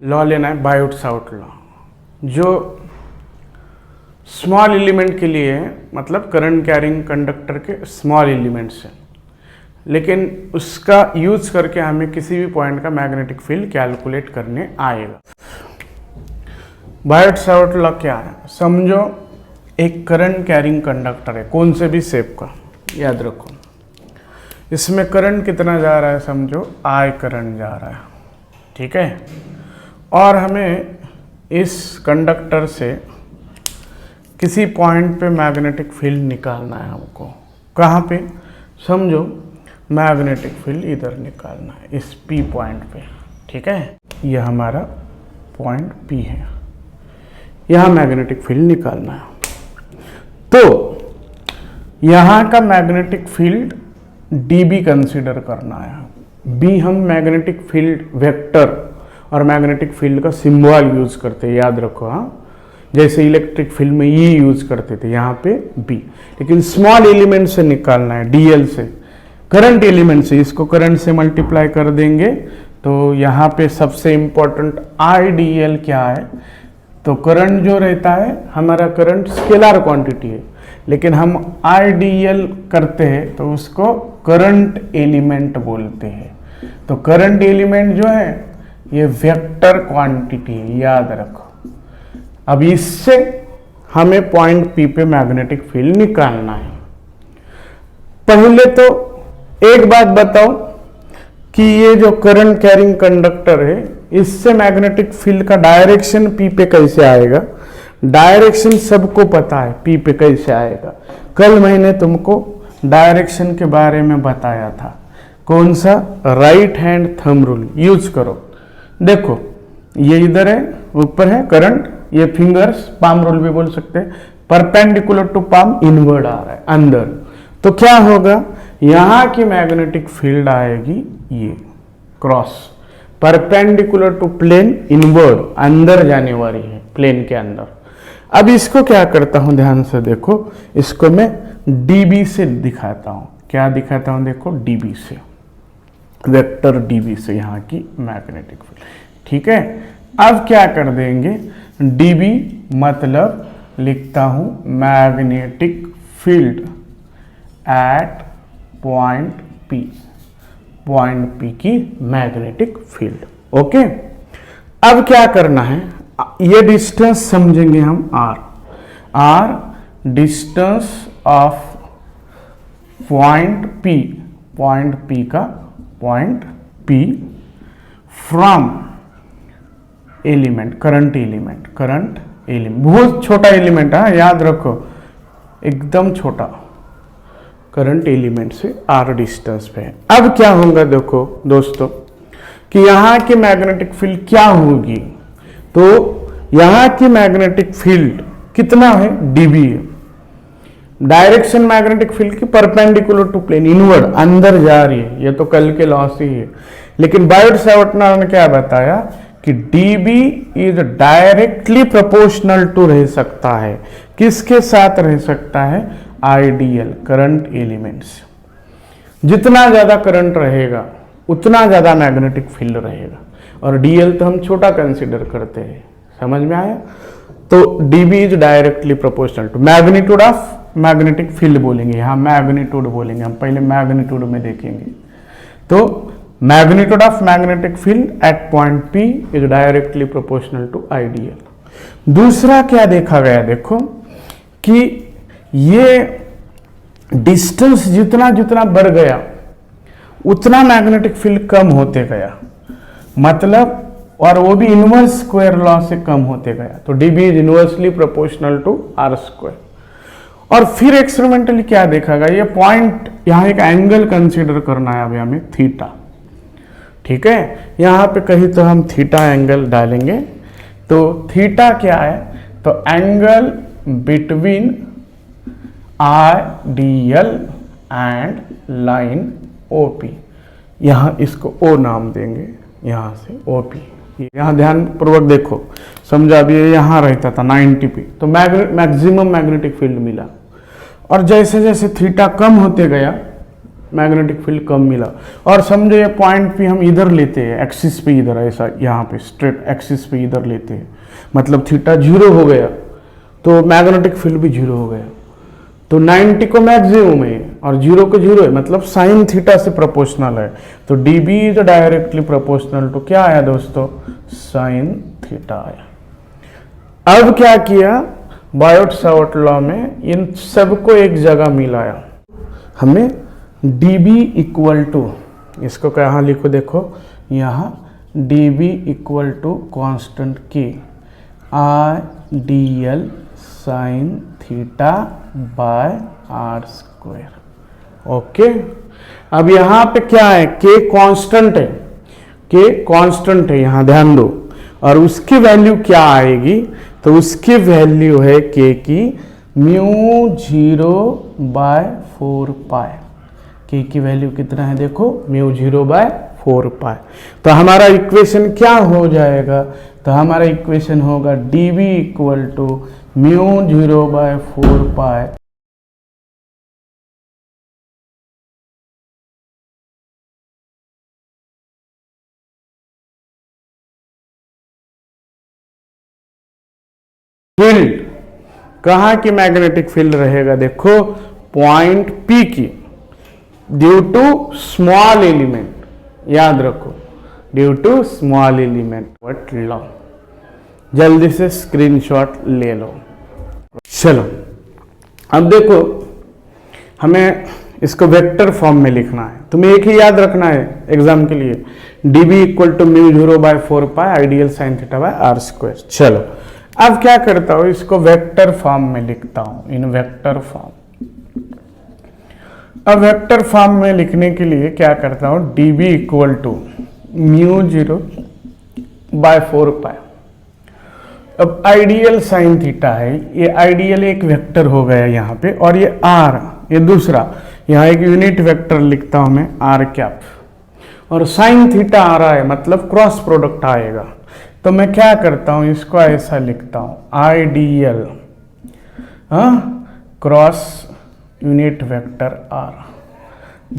Law लेना है Biot Savart law, जो स्मॉल एलिमेंट के लिए है, मतलब करंट कैरिंग कंडक्टर के स्मॉल एलिमेंट्स हैं, लेकिन उसका यूज करके हमें किसी भी पॉइंट का मैग्नेटिक फील्ड कैलकुलेट करने आएगा। बायोट सावर्ट लॉ क्या है? समझो एक करंट कैरिंग कंडक्टर है, कौन से भी शेप का, याद रखो। इसमें करंट कितना जा रहा है? समझो I करंट जा रहा है, ठीक है। और हमें इस कंडक्टर से किसी पॉइंट पे मैग्नेटिक फील्ड निकालना है हमको। कहाँ पे? समझो मैग्नेटिक फील्ड इधर निकालना है, इस P पॉइंट पे, ठीक है। यह हमारा पॉइंट P है, यहाँ मैग्नेटिक फील्ड निकालना है। तो यहाँ का मैग्नेटिक फील्ड dB कंसीडर करना है। B हम मैग्नेटिक फील्ड वेक्टर और मैग्नेटिक फील्ड का सिंबल यूज करते हैं, याद रखो। हाँ, जैसे इलेक्ट्रिक फील्ड में E यूज करते थे, यहाँ पे B। लेकिन स्मॉल एलिमेंट से निकालना है, DL से, करंट एलिमेंट से। इसको करंट से मल्टीप्लाई कर देंगे तो यहाँ पे सबसे इंपॉर्टेंट IDL क्या है? तो करंट जो रहता है, हमारा करंट स्केलर क्वांटिटी है, लेकिन हम IDL करते हैं तो उसको करंट एलिमेंट बोलते हैं। तो करंट एलिमेंट जो है ये वेक्टर क्वांटिटी है, याद रखो। अब इससे हमें पॉइंट P पे मैग्नेटिक फील्ड निकालना है। पहले तो एक बात बताओ कि ये जो करंट कैरिंग कंडक्टर है, इससे मैग्नेटिक फील्ड का डायरेक्शन P पे कैसे आएगा? डायरेक्शन सबको पता है P पे कैसे आएगा। कल मैंने तुमको डायरेक्शन के बारे में बताया था। कौन सा? Right hand thumb rule use करो। देखो ये इधर है, ऊपर है करंट, ये फिंगर्स पाम रूल भी बोल सकते हैं, परपेंडिकुलर टू पाम इनवर्ड आ रहा है अंदर। तो क्या होगा? यहाँ की मैग्नेटिक फील्ड आएगी ये cross, perpendicular to plane inward, अंदर जाने वाली है प्लेन के अंदर। अब इसको क्या करता हूं, ध्यान से देखो, इसको मैं dB से दिखाता हूं। क्या दिखाता हूं? देखो dB से, वेक्टर dB से यहाँ की मैग्नेटिक फील्ड, ठीक है। अब क्या कर देंगे? dB मतलब लिखता हूं magnetic field at point P, point P की मैग्नेटिक फील्ड, ओके। अब क्या करना है? ये डिस्टेंस समझेंगे हम R distance of point P, point P का point P from element, current element, बहुत छोटा एलिमेंट है, याद रखो, एकदम छोटा करंट एलिमेंट से R डिस्टेंस पे है। अब क्या होगा देखो दोस्तों कि यहाँ की मैग्नेटिक फील्ड क्या होगी? तो यहाँ की मैग्नेटिक फील्ड कितना है? dB है। डायरेक्शन मैग्नेटिक फील्ड की परपेंडिकुलर टू प्लेन, इनवर्ड, अंदर जा रही है। ये तो कल के लॉ से ही है। लेकिन बायोट सावर्ट लॉ ने क्या बताया कि dB is directly proportional to रह सकता है, किसके साथ रह सकता है? IDL, current elements. जितना ज्यादा करंट रहेगा उतना ज्यादा मैग्नेटिक फील्ड रहेगा, और DL तो हम छोटा कंसीडर करते हैं। समझ में आया? तो dB is directly proportional to magnitude of magnetic field बोलेंगे, यहाँ मैग्नीट्यूड बोलेंगे, हम पहले मैग्नीट्यूड में देखेंगे। तो magnitude of magnetic field at point P is directly proportional to IDL। दूसरा क्या देखा गया? देखो कि ये डिस्टेंस जितना जितना बढ़ गया उतना मैग्नेटिक फील्ड कम होते गया, मतलब, और वो भी इनवर्स स्क्वायर लॉ से कम होते गया। तो dB is inversely proportional to R square. और फिर एक्सपेरिमेंटली क्या देखा गया? ये पॉइंट, यहाँ एक एंगल कंसीडर करना है अभी हमें, थीटा, ठीक है। यहाँ पे कहीं तो हम थीटा एंगल डालेंगे। तो थीटा क्या है? तो angle between IDL and line OP, यहाँ इसको O नाम देंगे, यहाँ से OP। यहाँ ध्यान पूर्वक देखो, समझा। अभी यहाँ रहता था 90 पे, तो मैक्सिमम मैग्नेटिक फील्ड मिला। और जैसे जैसे थीटा कम होते गया मैग्नेटिक फील्ड कम मिला। और समझो ये पॉइंट भी हम इधर लेते हैं, एक्सिस पे इधर, ऐसा यहाँ पे स्ट्रेट एक्सिस पे इधर लेते हैं, मतलब थीटा 0 हो गया तो मैग्नेटिक फील्ड भी 0 हो गया। तो 90 को मैक्सिमम है और 0 को 0 है, मतलब साइन थीटा से प्रोपोर्शनल है। तो D B is directly proportional to क्या आया दोस्तों, साइन थीटा आया। अब क्या किया, बायोट सावर्ट लॉ में इन सबको एक जगह मिलाया हमने, डी बी इक्वल टू, इसको कहाँ लिखो देखो यहाँ, D B equal to constant की I D L sine theta by R square. Okay, अब यहाँ पे क्या है, के कांस्टेंट है, के कांस्टेंट है, यहाँ ध्यान दो, और उसकी वैल्यू क्या आएगी, तो उसकी वैल्यू है के की म्यू 0/4 पाई। के की वैल्यू कितना है देखो, म्यू 0/4 पाई। तो हमारा इक्वेशन क्या हो जाएगा, तो हमारा इक्वेशन होगा D B equal to mu 0/4 pi field. कहाँ की मैग्नेटिक फील्ड रहेगा देखो, पॉइंट पी की, ड्यू टू स्मॉल एलिमेंट, याद रखो due to small element. What law, जल्दी से स्क्रीनशॉट ले लो। चलो अब देखो, हमें इसको वेक्टर फॉर्म में लिखना है, तुम्हें एक ही याद रखना है एग्जाम के लिए, D B equal to mu 0/4 pi ideal sine theta by R square. चलो अब क्या करता हूं, इसको वेक्टर फॉर्म में लिखता हूं, इन वेक्टर फॉर्म। अब वेक्टर फॉर्म में लिखने के लिए क्या करता हूं, D B equal to mu 0/4 pi. अब आइडियल साइन थीटा है, ये आइडियल एक वेक्टर हो गया यहाँ पे, और ये आर, ये दूसरा, यहाँ एक यूनिट वेक्टर लिखता हूं मैं आर कैप, और साइन थीटा आ रहा है मतलब क्रॉस प्रोडक्ट आएगा। तो मैं क्या करता हूं, इसको ऐसा लिखता हूं, IDL cross unit vector R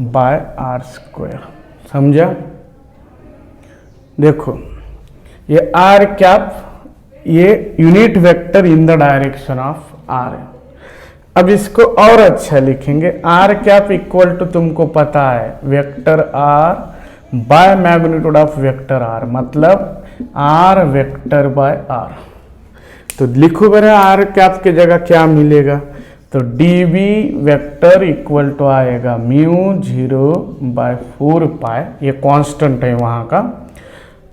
by R square. समझा, देखो ये आर कैप, ये unit vector in the direction of R है। अब इसको और अच्छा लिखेंगे, आर कैप इक्वल टू तुमको पता है vector R by magnitude of vector R, मतलब आर वेक्टर बाय आर। तो लिखो मेरा आर कैप की जगह क्या मिलेगा, तो D B vector equal to आएगा म्यू 0/4 पाई, ये कांस्टेंट है वहां का,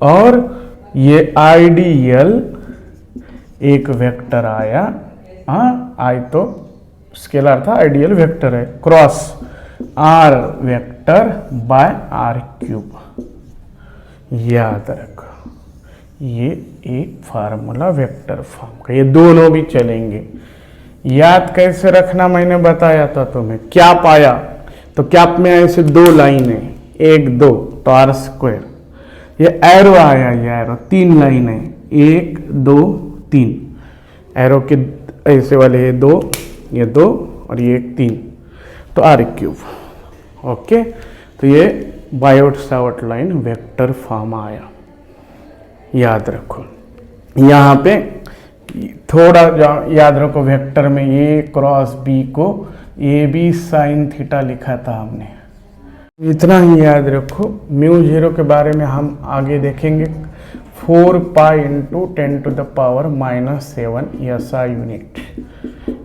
और ये आइडियल एक वेक्टर आया, आई तो स्केलर था, आइडियल वेक्टर है, cross R vector by R cube. याद रखो ये एक फार्मूला वेक्टर फॉर्म का, ये दोनों भी चलेंगे। याद कैसे रखना मैंने बताया था तुम्हें, क्या पाया, तो कैप में ऐसे दो लाइन है, 1 2, तो आर स्क्वायर, ये एरो आया, ये एरो 3 लाइन है, 1 2 3, एरो के ऐसे वाले ये 2, ये 2 और ये 3, तो आर क्यूब। ओके, तो ये Biot Savart line vector form आया, याद रखो। यहाँ पे थोड़ा याद रखो, वेक्टर में ए क्रॉस बी को ए बी साइन थीटा लिखा था हमने, इतना ही याद रखो। म्यू 0 के बारे में हम आगे देखेंगे, 4 पाई इंटू 10⁻⁻7 SI यूनिट,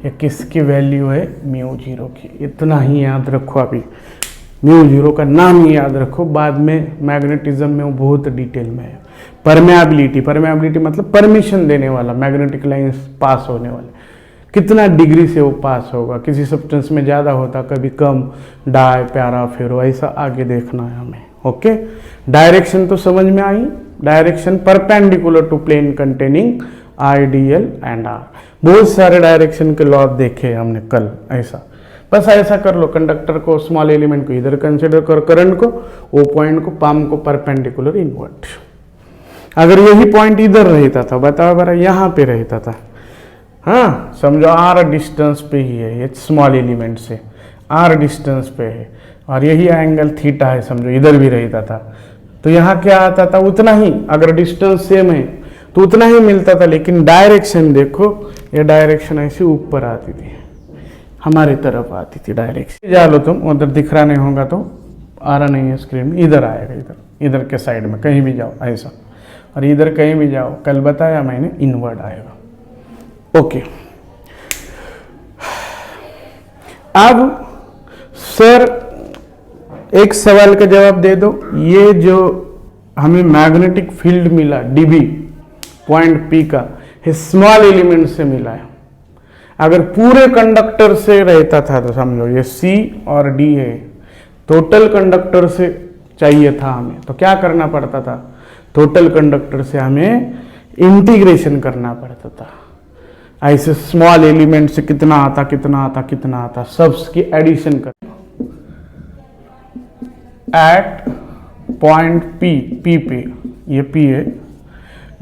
ये किसकी वैल्यू है, म्यू 0 की। इतना ही याद रखो, अभी म्यू 0 का नाम ही याद रखो, बाद में मैग्नेटिज्म में वो बहुत डिटेल में है। परमेबिलिटी, परमेबिलिटी मतलब परमिशन देने वाला, मैग्नेटिक लाइंस पास होने वाले, कितना डिग्री से वो पास होगा, किसी सब्सटेंस में ज़्यादा होता, कभी कम, डाई प्यारा फेरो, ऐसा आगे देखना है हमें। ओके, डायरेक्शन तो समझ में आई, direction perpendicular to plane containing ideal and R. बहुत सारे डायरेक्शन के लॉ देखे हमने कल, ऐसा बस ऐसा कर लो, कंडक्टर को, स्मॉल एलिमेंट को इधर कंसिडर कर, करंट को, वो पॉइंट को, पाम को परपेंडिकुलर इनवर्ट। अगर यही पॉइंट इधर रहता था, बताओ बरा, यहाँ पे रहता था, हाँ समझो आर डिस्टेंस पे ही है, ये स्मॉल एलिमेंट से आर डिस्टेंस पे है, और यही एंगल थीटा है समझो, इधर भी रहता था, तो यहाँ क्या आता था उतना ही, अगर डिस्टेंस सेम है तो उतना ही मिलता था, लेकिन डायरेक्शन देखो, ये डायरेक्शन ऐसे ऊपर आती थी, हमारी तरफ आती थी डायरेक्शन। जा लो तुम, उधर दिख रहा नहीं होगा तो, आ रहा नहीं है स्क्रीन में, इधर आएगा, इधर इधर के साइड में कहीं भी जाओ ऐसा, और इधर कहीं भी जाओ, कल बताया मैंने इनवर्ड आएगा। ओके, अब सर एक सवाल का जवाब दे दो, ये जो हमें मैग्नेटिक फील्ड मिला डीबी पॉइंट पी का, ये स्मॉल एलिमेंट से मिला है। अगर पूरे कंडक्टर से रहता था तो समझो ये सी और डी है, टोटल कंडक्टर से चाहिए था हमें, तो क्या करना पड़ता था, टोटल कंडक्टर से हमें इंटीग्रेशन करना पड़ता था। ऐसे स्मॉल एलिमेंट से कितना आता कितना आता कितना आता, सबस की एडिशन कर एट पॉइंट पी, पी पे, ये पी है,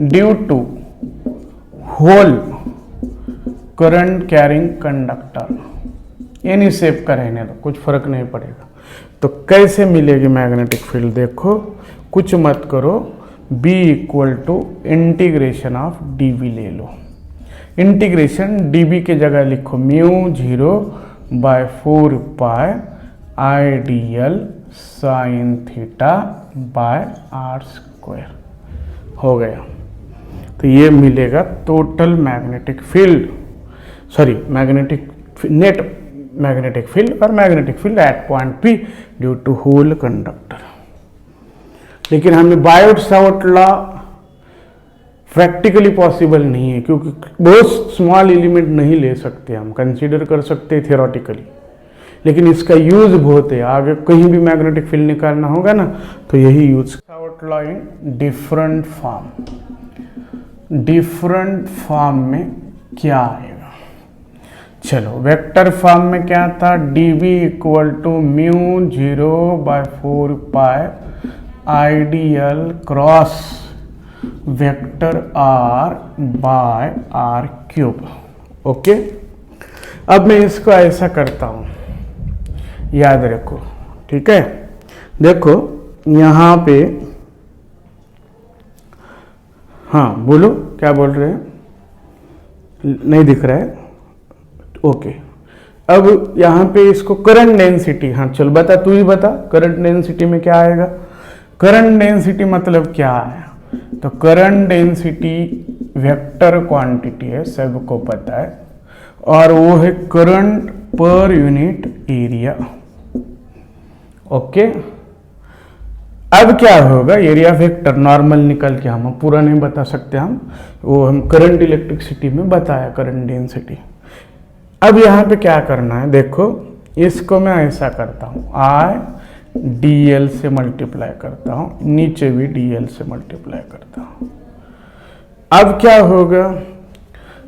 due to whole current carrying conductor, any shape का रहने दो, कुछ फर्क नहीं पड़ेगा। तो कैसे मिलेगी मैग्नेटिक फील्ड, देखो कुछ मत करो, B equal to integration of dV ले लो। इंटीग्रेशन dB के जगह लिखो μ0/4 pi IDL sine theta by r square, हो गया। तो ये मिलेगा total magnetic field, sorry magnetic net magnetic field और magnetic field at point P due to whole conductor. लेकिन हमें Biot Savart law practically possible नहीं है, क्योंकि बहुत स्मॉल एलिमेंट नहीं ले सकते, हम कंसीडर कर सकते हैं थियोरेटिकली, लेकिन इसका यूज बहुत है, आगे कहीं भी मैग्नेटिक फील्ड निकालना होगा ना तो यही use. Savart law in different form, different form में क्या आएगा, चलो वेक्टर फॉर्म में क्या था, dV equal to μ0/4 pi IDL cross vector R by R cube. Okay, अब मैं इसको ऐसा करता हूं, याद रखो, ठीक है। देखो यहां पे, हाँ बोलो क्या बोल रहे हैं, नहीं दिख रहा है, ओके। अब यहां पे इसको करंट डेंसिटी, हाँ चल बता, तू ही बता करंट डेंसिटी में क्या आएगा। करंट डेंसिटी मतलब क्या है, तो करंट डेंसिटी वेक्टर क्वांटिटी है, सबको पता है, और वो है current per unit area. Okay, अब क्या होगा, एरिया वेक्टर नॉर्मल निकल के, हम पूरा नहीं बता सकते, वो हम करंट इलेक्ट्रिसिटी में बताया करंट डेंसिटी। अब यहाँ पे क्या करना है, देखो इसको मैं ऐसा करता हूँ, IDL से मल्टीप्लाई करता हूँ, नीचे भी DL से मल्टीप्लाई करता हूँ। अब क्या होगा,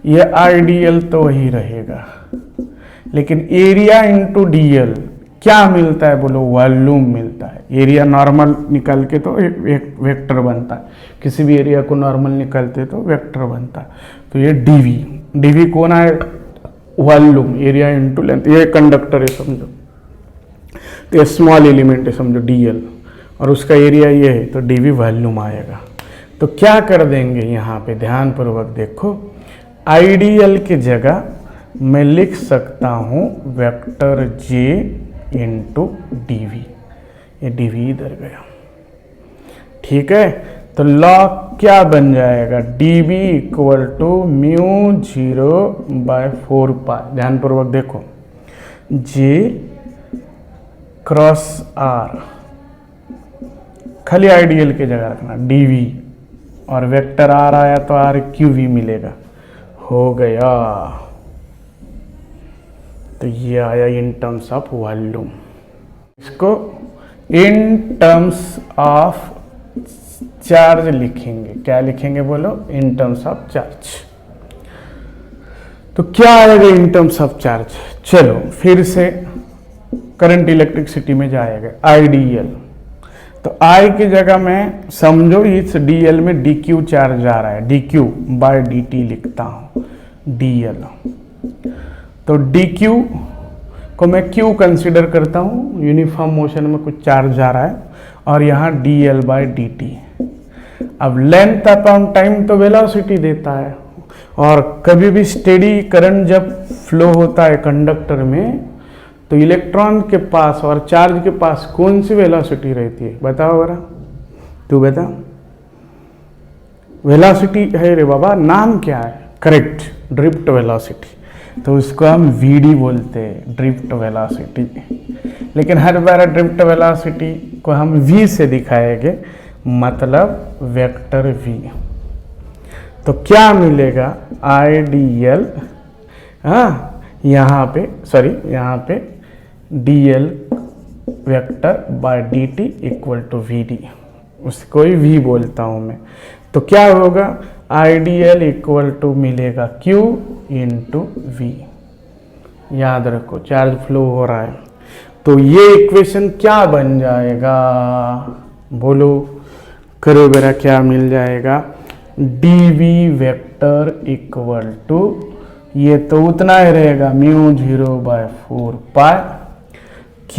ये IDL तो वही रहेगा, लेकिन एरिया इंटू DL क्या मिलता है बोलो, वॉल्यूम मिलता है। एरिया नॉर्मल निकाल के तो एक वेक्टर बनता है, किसी भी एरिया को नॉर्मल निकालते तो वेक्टर बनता है। तो ये DV कौन है, वॉल्यूम, एरिया इंटू लेंथ, ये कंडक्टर है समझो, तो ये स्मॉल एलिमेंट है समझो DL, और उसका एरिया ये है, तो DV वॉल्यूम आएगा। तो क्या कर देंगे यहाँ पे, ध्यान पूर्वक देखो, IDL की जगह मैं लिख सकता हूँ वेक्टर J इंटू DV, ये DV इधर गया, ठीक है। तो लॉ क्या बन जाएगा, dV इक्वल टू μ0/4 पाई, ध्यान पूर्वक देखो, J क्रॉस R, खाली IDL की जगह रखना DV, और वेक्टर R आया तो RQV मिलेगा, हो गया। तो ये आया इन टर्म्स ऑफ वॉल्यूम। इसको इन टर्म्स ऑफ चार्ज लिखेंगे, क्या लिखेंगे बोलो, इन टर्म्स ऑफ चार्ज। तो क्या आएगा इन टर्म्स ऑफ चार्ज, चलो फिर से करंट इलेक्ट्रिसिटी में जाएगा, IDL, तो I की जगह में समझो इस DL में DQ चार्ज जा रहा है, DQ बाय DT लिखता हूं, DL। तो DQ को मैं क्यू कंसिडर करता हूँ, यूनिफॉर्म मोशन में कुछ चार्ज जा रहा है, और यहाँ dl/dt। अब लेंथ अपॉन टाइम तो वेलोसिटी देता है, और कभी भी स्टेडी करंट जब फ्लो होता है कंडक्टर में तो इलेक्ट्रॉन के पास और चार्ज के पास कौन सी वेलोसिटी रहती है, बताओ जरा, तू बता। वेलोसिटी है रे बाबा, नाम क्या है? Correct, drift velocity. तो उसको हम vd बोलते हैं, ड्रिफ्ट वेलोसिटी। लेकिन हर बार ड्रिफ्ट वेलोसिटी को हम v से दिखाएंगे, मतलब वेक्टर v। तो क्या मिलेगा? idl, यहाँ पे dl vector by dt equal to vd, उसको ही v बोलता हूँ मैं। तो क्या होगा? idl इक्वल टू मिलेगा q इंटू v। याद रखो, चार्ज फ्लो हो रहा है, तो ये इक्वेशन क्या बन जाएगा? बोलो, करो बेरा, क्या मिल जाएगा? dv वेक्टर इक्वल टू, ये तो उतना ही रहेगा, μ0/4 pi q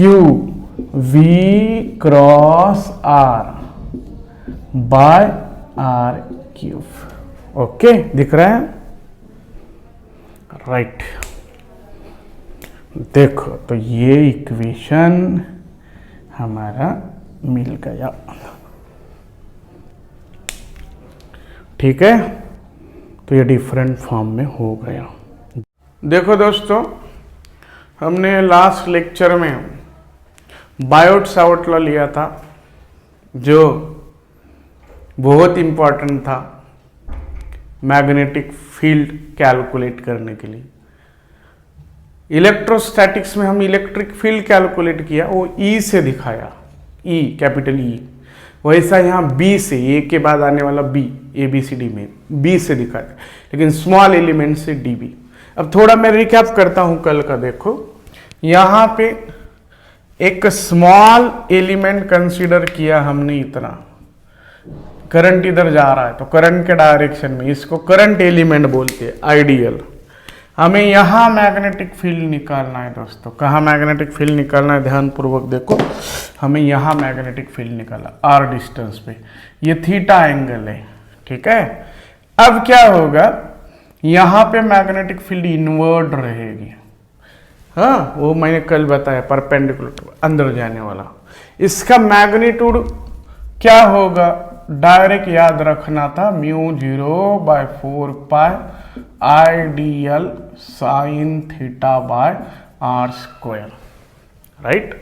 v cross r by r cube. Okay, दिख रहा है? राइट। देखो, तो ये इक्वेशन हमारा मिल गया। ठीक है, तो ये डिफरेंट फॉर्म में हो गया। देखो दोस्तों, हमने लास्ट लेक्चर में बायोट-सावर्ट लॉ लिया था, जो बहुत इंपॉर्टेंट था मैग्नेटिक फील्ड कैलकुलेट करने के लिए। इलेक्ट्रोस्टैटिक्स में हम इलेक्ट्रिक फील्ड कैलकुलेट किया, वो ई से दिखाया, ई, कैपिटल ई। वैसा यहाँ बी से, ए के बाद आने वाला B, A B C D में बी से दिखाया, लेकिन स्मॉल एलिमेंट से डी बी। अब थोड़ा मैं रिकैप करता हूँ कल का। देखो, यहाँ पे एक स्मॉल एलिमेंट कंसीडर किया हमने, इतना करंट इधर जा रहा है, तो करंट के डायरेक्शन में इसको करंट एलिमेंट बोलते हैं, आइडियल। हमें यहाँ मैग्नेटिक फील्ड निकालना है दोस्तों। कहाँ मैग्नेटिक फील्ड निकालना है? ध्यान पूर्वक देखो, हमें यहाँ मैग्नेटिक फील्ड निकाला आर डिस्टेंस पे, ये थीटा एंगल है। ठीक है, अब क्या होगा? यहाँ पे मैग्नेटिक फील्ड इनवर्ड रहेगी। हाँ, वो मैंने कल बताया, परपेंडिकुलर, अंदर जाने वाला। इसका मैग्नीट्यूड क्या होगा? डायरेक्ट याद रखना था, μ0/4 pi ideal sine theta by R square. Right.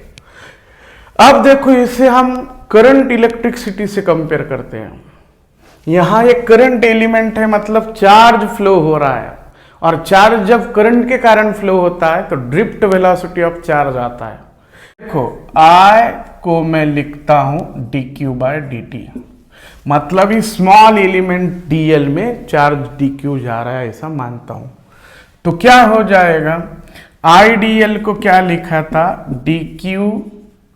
अब देखो, इसे हम करंट इलेक्ट्रिसिटी से कंपेयर करते हैं। यहां एक करंट एलिमेंट है, मतलब चार्ज फ्लो हो रहा है, और चार्ज जब करंट के कारण फ्लो होता है तो ड्रिफ्ट वेलोसिटी ऑफ चार्ज आता है। देखो, I को मैं लिखता हूं dq/dt, मतलब इस स्मॉल एलिमेंट dl में चार्ज dq जा रहा है, ऐसा मानता हूं। तो क्या हो जाएगा? idl को क्या लिखा था? dq,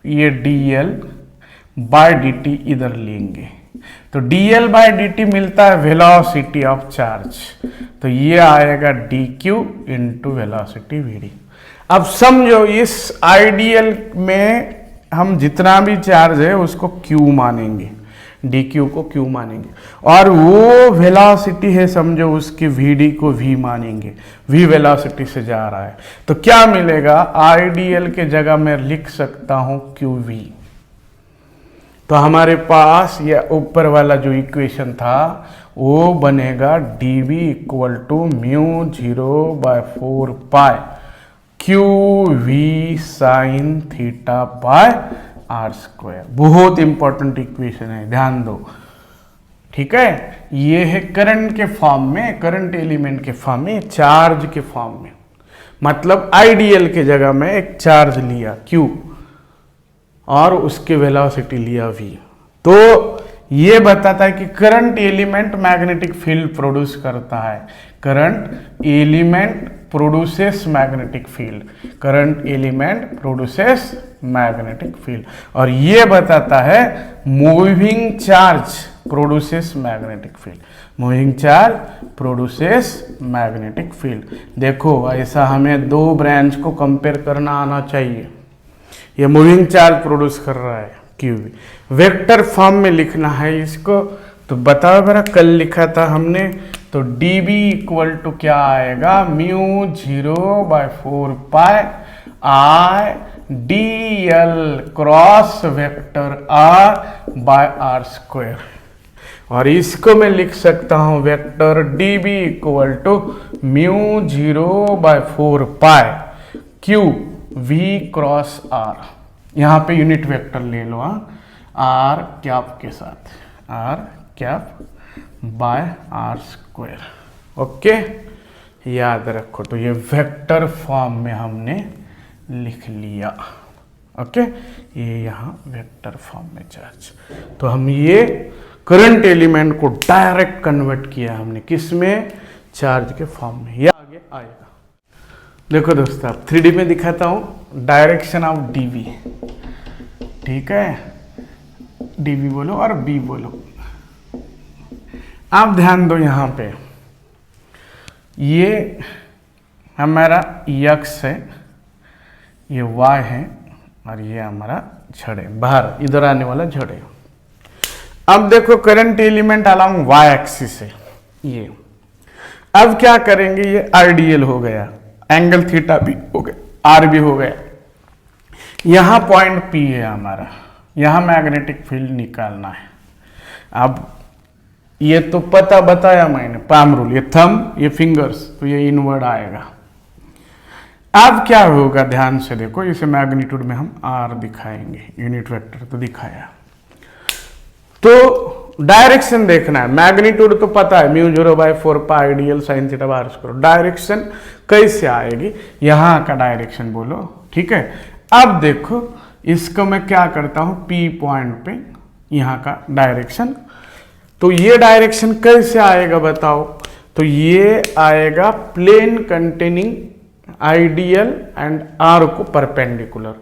ये dl/dt इधर लेंगे, तो dl/dt मिलता है वेलोसिटी ऑफ चार्ज, तो ये आएगा dq इंटू वेलोसिटी vd। अब समझो, इस आइडियल में हम जितना भी चार्ज है उसको q मानेंगे, dq को q मानेंगे, और वो वेलोसिटी है, समझो उसकी vd को v मानेंगे, v वेलोसिटी से जा रहा है। तो क्या मिलेगा? आइडियल के जगह मैं लिख सकता हूं qv। तो हमारे पास ये ऊपर वाला जो इक्वेशन था वो बनेगा dv equal to μ0/4 pi qv sine theta by R square. बहुत इंपॉर्टेंट इक्वेशन है, ध्यान दो। ठीक है, ये है करंट के फॉर्म में, करंट एलिमेंट के फॉर्म में, चार्ज के फॉर्म में, मतलब आइडियल के जगह में एक चार्ज लिया q और उसके वेलोसिटी लिया v। तो ये बताता है कि current element magnetic field produce करता है। Current element produces magnetic field, current element produces magnetic field, और ये बताता है moving charge produces magnetic field. Moving charge produces magnetic field. देखो ऐसा हमें दो ब्रांच को कंपेयर करना आना चाहिए। ये मूविंग चार्ज प्रोड्यूस कर रहा है क्यूबी, वेक्टर फॉर्म में लिखना है इसको। तो बताओ जरा, कल लिखा था हमने, तो dB इक्वल टू क्या आएगा, mu 0/4 I dl cross vector r/r²। और इसको मैं लिख सकता हूं vector dB equal to mu 0/4 Q V cross r। यहां पे यूनिट वेक्टर ले लो, r कैप के साथ, r cap by r²। Okay, याद रखो। तो ये वेक्टर फॉर्म में हमने लिख लिया। ओके, ये यहाँ वेक्टर फॉर्म में चार्ज। तो हम ये करंट एलिमेंट को डायरेक्ट कन्वर्ट किया हमने, किस में, चार्ज के फॉर्म में। ये आगे आएगा। देखो दोस्तों, आप 3D में दिखाता हूं, डायरेक्शन ऑफ dV। ठीक है, dV बोलो और B बोलो। आप ध्यान दो, यहां पे ये हमारा x है, ये y है, और ये हमारा झड़ है, बाहर इधर आने वाला झड़ है। अब देखो current element along y axis है ये। अब क्या करेंगे, ये आइडियल हो गया, एंगल थीटा भी हो गया, r भी हो गया। यहां पॉइंट P है हमारा, यहां मैग्नेटिक फील्ड निकालना है। अब ये तो पता बताया मैंने, पाम रूल, ये थंब, ये फिंगर्स, तो ये इनवर्ड आएगा। अब क्या होगा, ध्यान से देखो, इसे मैग्नीट्यूड में हम r दिखाएंगे, यूनिट वेक्टर तो दिखाया। तो डायरेक्शन देखना है, मैग्नीट्यूड तो पता है, mu 0/4 IDL sine theta bar square. Direction कैसे आएगी, यहां का डायरेक्शन बोलो। ठीक है, अब देखो इसको मैं क्या करता हूं, P पॉइंट पे यहां का डायरेक्शन। तो ये डायरेक्शन कैसे आएगा बताओ, तो ये आएगा plane containing ideal and r को परपेंडिकुलर।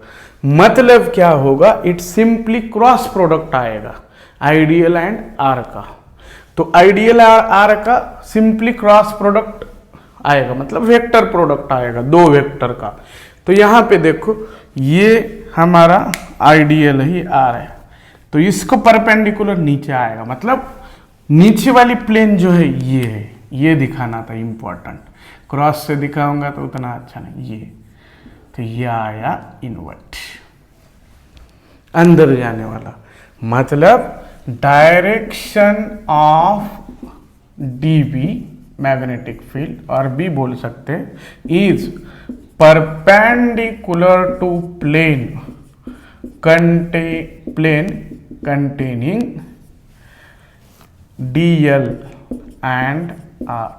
मतलब क्या होगा, इट सिंपली क्रॉस प्रोडक्ट आएगा आइडियल एंड r का। तो आइडियल r का सिंपली क्रॉस प्रोडक्ट आएगा, मतलब वेक्टर प्रोडक्ट आएगा दो वेक्टर का। तो यहां पे देखो, ये हमारा आइडियल ही r है, तो इसको परपेंडिकुलर नीचे आएगा, मतलब नीचे वाली प्लेन जो है ये है, ये दिखाना था इंपॉर्टेंट। क्रॉस से दिखाऊंगा तो उतना अच्छा नहीं, ये तो ये आया इनवर्ट, अंदर जाने वाला। मतलब direction of dB magnetic field, और भी बोल सकते हैं, is perpendicular to plane containing dl and r।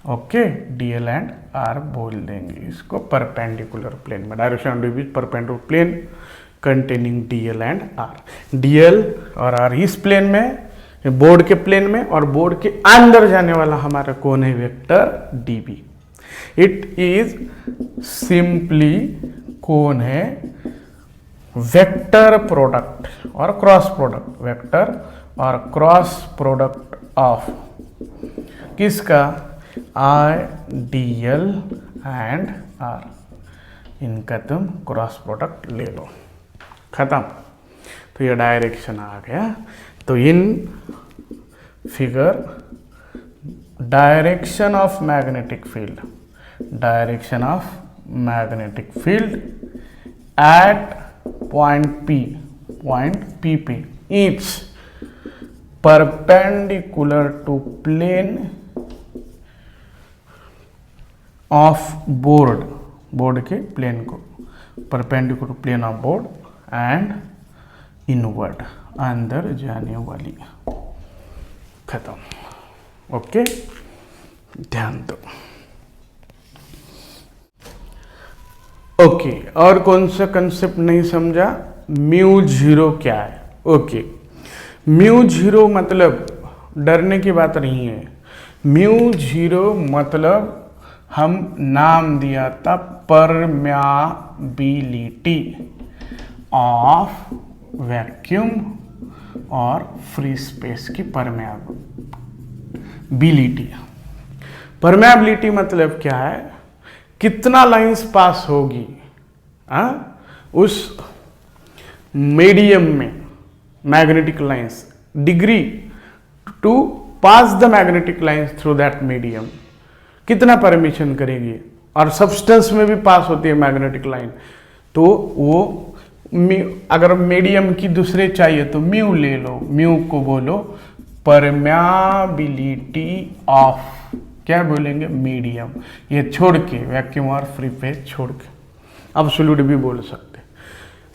Okay, dl and r बोल देंगे इसको, परपेंडिकुलर प्लेन में। Direction of dB perpendicular plane containing dl and r। dl और r इस प्लेन में, बोर्ड के प्लेन में, और बोर्ड के अंदर जाने वाला हमारा कौन है, vector dB। It is simply कौन है, वेक्टर प्रोडक्ट और क्रॉस प्रोडक्ट, वेक्टर और क्रॉस प्रोडक्ट ऑफ किसका, आइडियल एंड r। इनका तुम क्रॉस प्रोडक्ट ले लो, खत्म। तो ये डायरेक्शन आ गया। तो in figure direction of magnetic field, direction of magnetic field at point P पे it's perpendicular to plane of board, board के प्लेन को perpendicular plane of board and inward, अंदर जाने वाली। खत्म। ओके, ध्यान दो। ओके, और कौन सा कंसेप्ट नहीं समझा, म्यू 0 क्या है। ओके, म्यू 0 मतलब डरने की बात नहीं है। म्यू 0 मतलब हम नाम दिया था परमेबिलिटी ऑफ वैक्यूम और फ्री स्पेस की परमेबिलिटी। परमेबिलिटी मतलब क्या है, कितना लाइंस पास होगी उस मीडियम में, magnetic lines, degree to pass the magnetic lines through that medium, कितना परमिशन करेगी। और सब्सटेंस में भी पास होती है मैग्नेटिक लाइन, तो वो अगर मीडियम की दूसरे चाहिए तो म्यू ले लो, म्यू को बोलो परमेबिलिटी ऑफ, क्या बोलेंगे, मीडियम। ये छोड़ के वैक्यूम और फ्री फेज छोड़ के एब्सोल्यूट भी बोल सकते।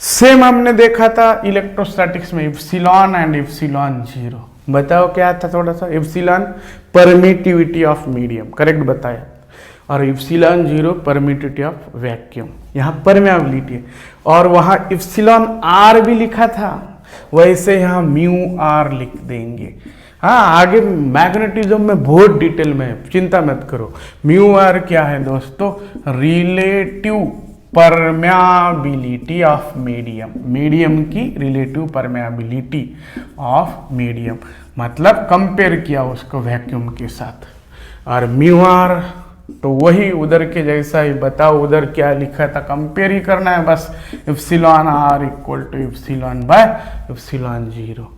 सेम हमने देखा था इलेक्ट्रोस्टैटिक्स में इप्सिलॉन एंड इप्सिलॉन जीरो। बताओ क्या था थोड़ा सा। Epsilon permittivity of medium, correct बताया, और epsilon zero permittivity of vacuum. यहाँ परमेबिलिटी है, और वहाँ इप्सिलॉन आर भी लिखा था, वैसे यहाँ म्यू आर लिख देंगे। हाँ, आगे मैग्नेटिज्म में बहुत डिटेल में, चिंता मत करो। म्यू आर क्या है दोस्तों, relative permeability of medium, medium की रिलेटिव परमेबिलिटी ऑफ मीडियम, मतलब कंपेयर किया उसको वैक्यूम के साथ। और म्यू आर तो वही उधर के जैसा ही, बताओ उधर क्या लिखा था, कंपेयर ही करना है बस। Epsilon R equal to epsilon by epsilon zero.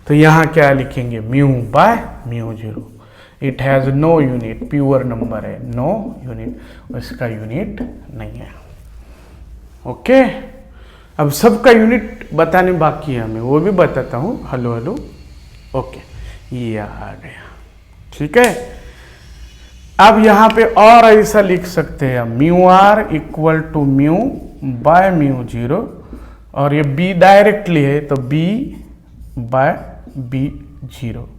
तो यहाँ क्या लिखेंगे, mu by mu zero. It has no unit, pure number है, नो यूनिट, उसका यूनिट नहीं है। ओके, अब सबका यूनिट बताने बाकी है हमें, वो भी बताता हूँ। हेलो हेलो, ओके, ये आ गया, ठीक है। अब यहाँ पे और ऐसा लिख सकते हैं, mu R equal to mu by mu zero, और ये बी डायरेक्टली है तो बी बाय बी जीरो।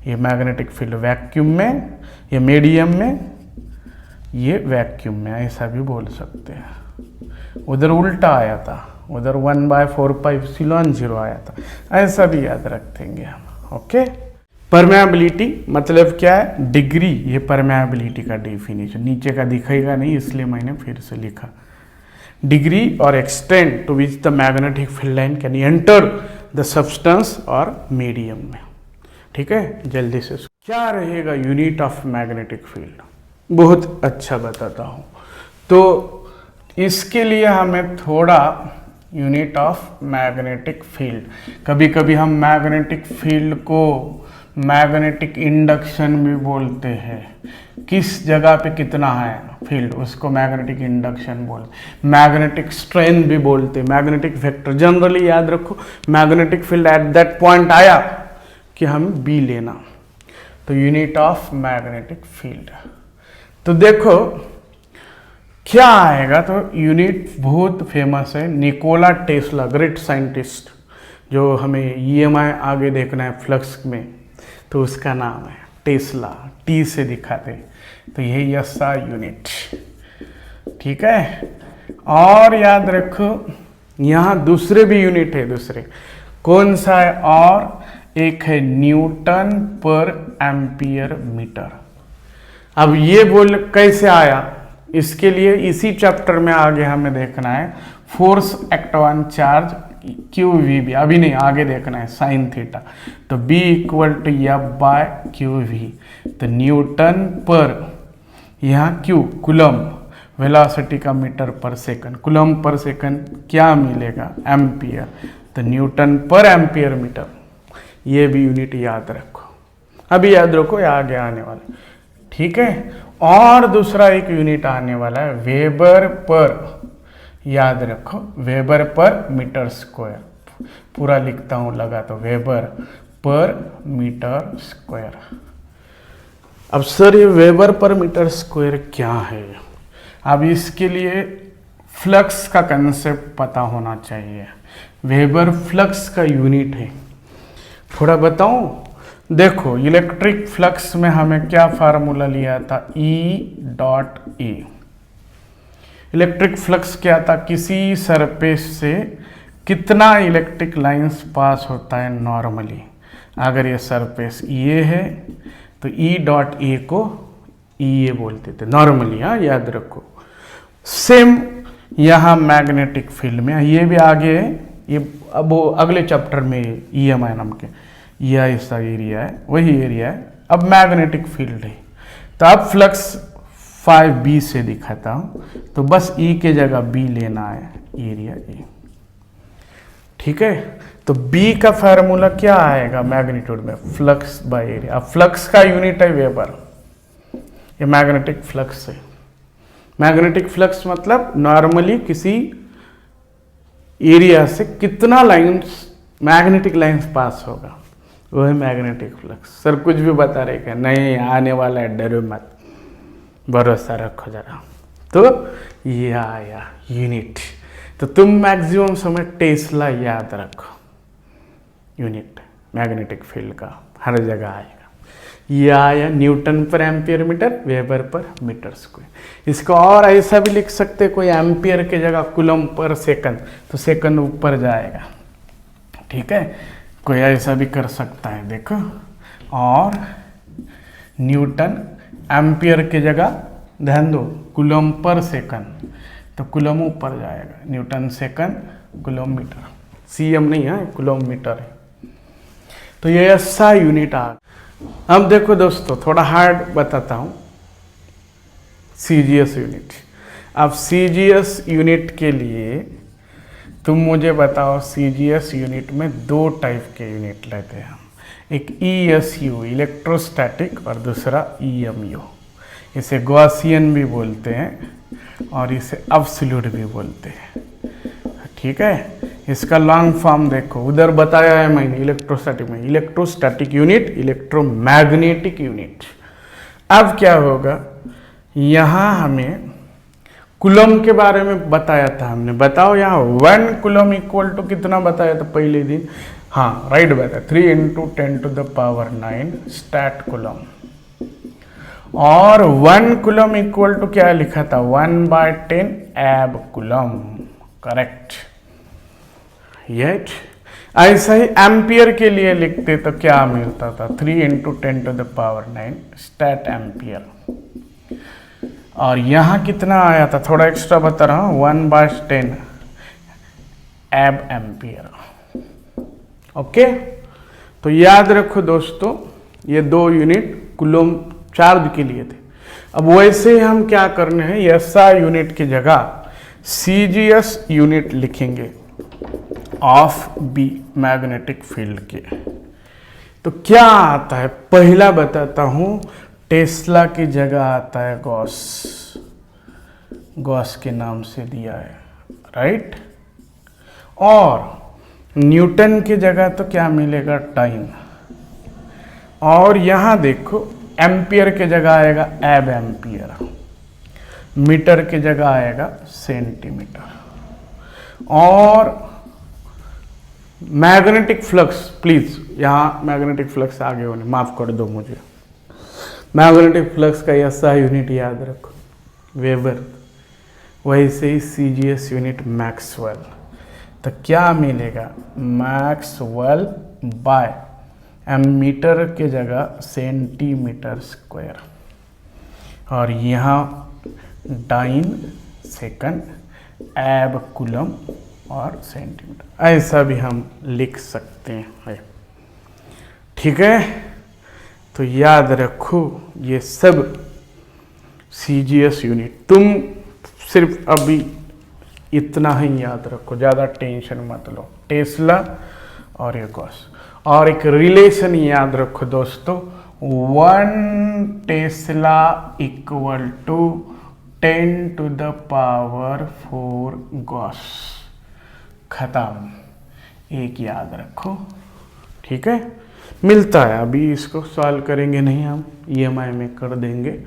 ये मैग्नेटिक फील्ड वैक्यूम में, ये मीडियम में, ये वैक्यूम में, ऐसा भी बोल सकते हैं। उधर उल्टा आया था, उधर 1/4 एप्सिलॉन जीरो आया था, ऐसा भी याद रखेंगे हम। ओके, परमेबिलिटी मतलब क्या है, डिग्री। ये परमेबिलिटी का डेफिनेशन नीचे का दिखेगा नहीं, इसलिए मैंने फिर से लिखा। डिग्री और extent to which the magnetic field line can enter the substance और मीडियम में, ठीक है। जल्दी से क्या रहेगा यूनिट ऑफ मैग्नेटिक फील्ड, बहुत अच्छा बताता हूँ। तो इसके लिए हमें थोड़ा यूनिट ऑफ मैग्नेटिक फील्ड, कभी कभी हम मैग्नेटिक फील्ड को मैग्नेटिक इंडक्शन भी बोलते हैं। किस जगह पे कितना है फील्ड, उसको मैग्नेटिक इंडक्शन बोलते। मैग्नेटिक स्ट्रेंथ भी बोलते, मैग्नेटिक वेक्टर। जनरली याद रखो, magnetic field at that point आया कि हम बी लेना, तो यूनिट ऑफ मैग्नेटिक फील्ड। तो देखो क्या आएगा, तो यूनिट बहुत फेमस है, निकोला टेस्ला, ग्रेट साइंटिस्ट, जो हमें EMI आगे देखना है फ्लक्स में, तो उसका नाम है टेस्ला, टी से दिखाते, तो यही SI यूनिट, ठीक है। और याद रखो यहाँ दूसरे भी यूनिट है, दूसरे कौन सा है, और एक है न्यूटन पर एम्पियर मीटर। अब ये बोल कैसे आया, इसके लिए इसी चैप्टर में आगे हमें देखना है force act on charge QV, अभी नहीं, आगे देखना है साइन थीटा। तो B इक्वल टू F/QV, तो न्यूटन पर, यहाँ Q कुलम, वेलोसिटी का मीटर पर सेकंड, कुलम पर सेकंड क्या मिलेगा, एम्पियर, तो न्यूटन पर एम्पियर मीटर। ये भी यूनिट याद रखो, अभी याद रखो, ये आगे आने वाला, ठीक है। और दूसरा एक यूनिट आने वाला है वेबर पर, याद रखो, वेबर पर मीटर स्क्वायर, पूरा लिखता हूँ लगा, तो वेबर पर मीटर स्क्वायर। अब सर ये वेबर पर मीटर स्क्वायर क्या है, अब इसके लिए फ्लक्स का कंसेप्ट पता होना चाहिए। वेबर फ्लक्स का यूनिट है, थोड़ा बताऊं। देखो इलेक्ट्रिक फ्लक्स में हमें क्या फार्मूला लिया था, E.A। इलेक्ट्रिक फ्लक्स क्या था, किसी सरफेस से कितना इलेक्ट्रिक लाइंस पास होता है नॉर्मली। अगर ये सरफेस ये है तो E.A को EA बोलते थे नॉर्मली, हाँ याद रखो। सेम यहाँ मैग्नेटिक फील्ड में, ये भी आगे है, ये अब वो अगले चैप्टर में EMI नाम के ये ऐसा एरिया है, वही एरिया है। अब मैग्नेटिक फील्ड है, तो अब फ्लक्स 5B से दिखाता हूँ, तो बस E के जगह B लेना है, एरिया E। ठीक है, तो B का फार्मूला क्या आएगा मैग्नीट्यूड में, फ्लक्स बाय एरिया। अब फ्लक्स का यूनिट है वेबर, ये मैग्नेटिक फ्लक्स है। मैग्नेटिक फ्लक्स मतलब नॉर्मली किसी एरिया से कितना लाइंस, मैग्नेटिक लाइंस पास होगा, वो है मैग्नेटिक फ्लक्स। सर कुछ भी बता रहे क्या, नहीं आने वाला है, डरो मत, भरोसा रखो जरा। तो ये आया यूनिट, तो तुम मैक्सिमम समय टेस्ला याद रखो, यूनिट मैग्नेटिक फील्ड का हर जगह आएगा। ये आया newton per ampere metre, weber per metre square. इसको और ऐसा भी लिख सकते, कोई एम्पियर के जगह कूलम पर सेकंड, तो सेकंड ऊपर जाएगा। ठीक है, कोई ऐसा भी कर सकता है, देखो। और न्यूटन एम्पियर के जगह ध्यान दो, कूलम पर सेकंड, तो कूलम ऊपर जाएगा, newton second coulomb metre, CM नहीं है, कूलम मीटर है। तो ये ऐसा यूनिट आ। अब देखो दोस्तों, थोड़ा हार्ड बताता हूँ, CGS यूनिट। अब CGS यूनिट के लिए तुम मुझे बताओ, CGS यूनिट में दो टाइप के यूनिट लेते हैं हम, एक ESU इलेक्ट्रोस्टैटिक और दूसरा EMU। इसे गॉसियन भी बोलते हैं और इसे एब्सोल्यूट भी बोलते हैं। ठीक है, इसका लॉन्ग फॉर्म देखो, उधर बताया है मैंने इलेक्ट्रोस्टैटिक में, इलेक्ट्रोस्टैटिक यूनिट, इलेक्ट्रोमैग्नेटिक यूनिट। अब क्या होगा, यहाँ हमें कूलम के बारे में बताया था हमने, बताओ यहाँ 1 कूलम इक्वल टू कितना बताया था पहले दिन, हाँ राइट बताया, 3 × 10⁹ स्टैट कूलम। और 1 कूलम इक्वल टू क्या लिखा था, 1/10 एब कूलम, करेक्ट। ऐसा ही एम्पियर के लिए लिखते तो क्या मिलता था, 3 × 10⁹ स्टैट एम्पियर। और यहाँ कितना आया था, थोड़ा एक्स्ट्रा बता रहा हूँ, 1/10 एब एम्पियर। ओके, तो याद रखो दोस्तों, ये दो यूनिट कूलम चार्ज के लिए थे। अब वैसे हम क्या करने हैं, SI यूनिट की जगह CGS यूनिट लिखेंगे ऑफ B मैग्नेटिक फील्ड के। तो क्या आता है, पहला बताता हूं, टेस्ला की जगह आता है गॉस, गॉस के नाम से दिया है, राइट। और न्यूटन की जगह तो क्या मिलेगा, टाइम। और यहां देखो एम्पियर के जगह आएगा एब एम्पियर, मीटर के जगह आएगा सेंटीमीटर। और मैग्नेटिक फ्लक्स, प्लीज यहाँ मैग्नेटिक फ्लक्स आगे होने माफ कर दो मुझे, मैग्नेटिक फ्लक्स का SI यूनिट याद रखो, वेबर। वैसे ही CGS यूनिट मैक्सवेल। तो क्या मिलेगा, मैक्सवेल बाय मीटर के जगह सेंटीमीटर स्क्वायर। और यहाँ डाइन सेकंड एब कूलम और सेंटीमीटर, ऐसा भी हम लिख सकते हैं। ठीक है, तो याद रखो ये सब CGS यूनिट, तुम सिर्फ अभी इतना ही याद रखो, ज़्यादा टेंशन मत लो, टेस्ला और ये गॉस। और एक रिलेशन याद रखो दोस्तों, 1 टेस्ला इक्वल टू 10⁴ गॉस, खत्म। एक याद रखो, ठीक है। मिलता है, अभी इसको सॉल्व करेंगे नहीं, हम EMI में कर देंगे।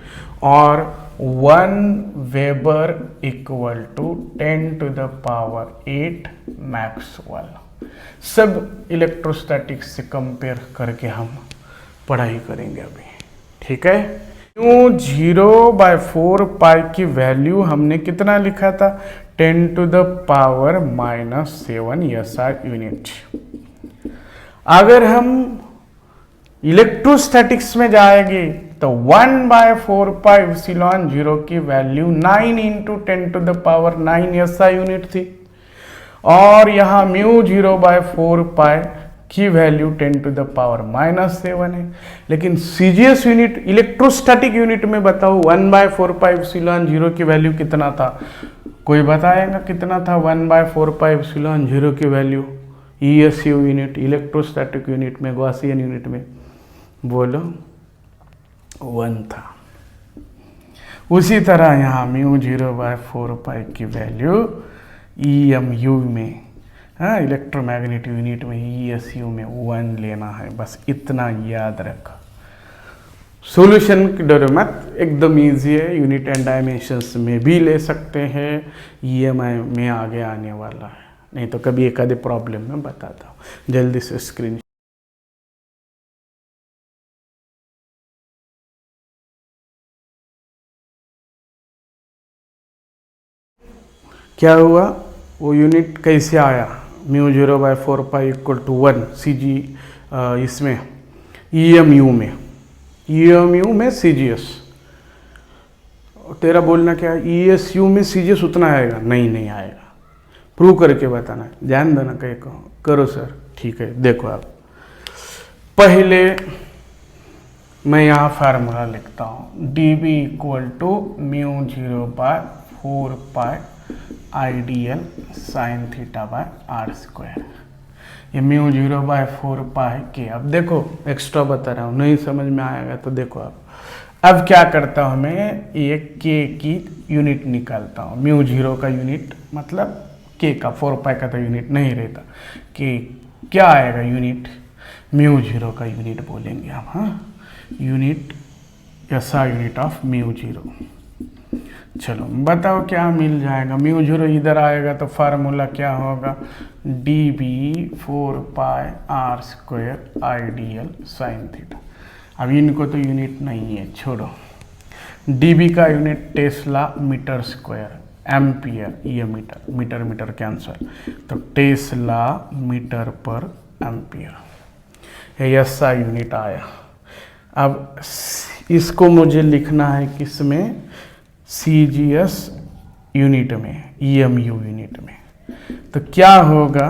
और 1 वेबर इक्वल टू 10⁸ मैक्सवेल। सब इलेक्ट्रोस्टैटिक्स से कंपेयर करके हम पढ़ाई करेंगे अभी, ठीक है। क्यों 0/4 पाई की वैल्यू हमने कितना लिखा था, 10⁻⁻7 SI यूनिट। अगर हम इलेक्ट्रोस्टैटिक्स में जाएंगे तो 1/4 पाई ε0 की वैल्यू 9 × 10⁹ SI यूनिट थी। और यहाँ म्यू 0/4 की वैल्यू 10⁻⁻7 है। लेकिन सीजीएस यूनिट, इलेक्ट्रोस्टैटिक यूनिट में बताओ 1/4 एप्सिलॉन 0 की वैल्यू कितना था? कोई बताएगा कितना था 1/4 एप्सिलॉन 0 की वैल्यू? ईएसयू यूनिट, इलेक्ट्रोस्टैटिक यूनिट में, गॉसियन यूनिट में, बोलो 1 था। उसी तरह यहाँ म्यू 0/4 की वैल्यू ईएमयू में, हाँ, इलेक्ट्रोमैग्नेटिक यूनिट में, ईएसयू में 1 लेना है। बस इतना याद रखो। सॉल्यूशन की डरो मत, एकदम इजी है। यूनिट एंड डायमेंशंस में भी ले सकते हैं, ईएमआई में आगे आने वाला है। नहीं तो कभी एक आधे प्रॉब्लम में बताता हूँ। जल्दी से स्क्रीन क्या हुआ, वो यूनिट कैसे आया? म्यू 0/4 इक्वल टू 1 सीजी, इसमें ईएमयू में सीजीएस। तेरा बोलना क्या है, ईएसयू में सीजीएस उतना आएगा? नहीं आएगा। प्रूव करके बताना है, ध्यान देना। कहीं करो सर, ठीक है। देखो आप, पहले मैं यहाँ फार्मूला लिखता हूँ, dB equal to mu 0/4 IDL sine theta by R square. ये म्यू 0/4 के। अब देखो एक्स्ट्रा बता रहा हूँ, नहीं समझ में आएगा तो देखो आप। अब क्या करता हूँ मैं, ये के की यूनिट निकालता हूँ। म्यू 0 का यूनिट मतलब के का, 4 का तो यूनिट नहीं रहता। कि क्या आएगा यूनिट? म्यू 0 का यूनिट बोलेंगे हम, हाँ, यूनिट ऐसा यूनिट ऑफ म्यू 0। चलो बताओ क्या मिल जाएगा। म्यू 0 इधर आएगा तो फार्मूला क्या होगा, dB 4 R square IDL sine theta. अब इनको तो यूनिट नहीं है, छोड़ो। dB का unit tesla metre square, ampere, ये मीटर कैंसर, तो टेस्ला मीटर पर एम्पियर, ये ऐसा यूनिट आया। अब इसको मुझे लिखना है किसमें, सीजीएस यूनिट में, ईएमयू यूनिट में। तो क्या होगा,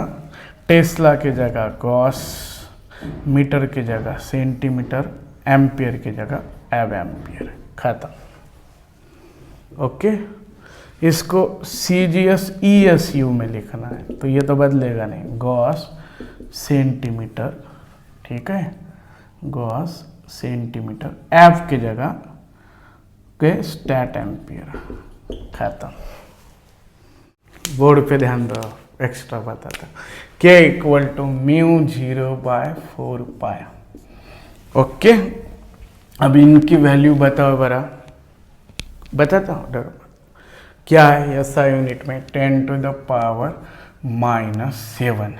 टेस्ला के जगह गॉस, मीटर के जगह सेंटीमीटर, एम्पियर के जगह एब एम्पियर, खत्म। ओके, इसको सीजीएस ईएसयू में लिखना है, तो ये तो बदलेगा नहीं, गॉस सेंटीमीटर, ठीक है, गॉस सेंटीमीटर, एफ की जगह के स्टैट एम्पियर, खत्म। बोर्ड पे ध्यान दो, एक्स्ट्रा बताता। के इक्वल टू म्यू 0/4। ओके, अब इनकी वैल्यू बताओ बरा, बताता हूँ, डरो मत। क्या है ऐसा यूनिट में 10⁻⁻7।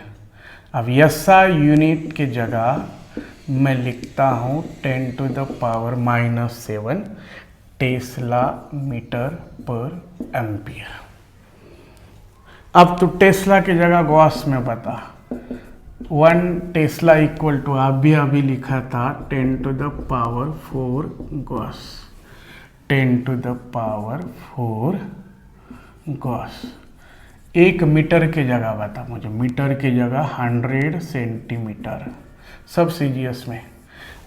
अब ऐसा यूनिट की जगह मैं लिखता हूँ 10⁻⁻7 टेस्ला मीटर पर एम्पियर। अब तो टेस्ला की जगह गॉस में बता, 1 टेस्ला इक्वल टू, अभी लिखा था 10⁻⁴ गॉस, 10⁻⁴ गॉस। 1 मीटर की जगह बता मुझे, मीटर की जगह 100 सेंटीमीटर, सब सीजीएस में।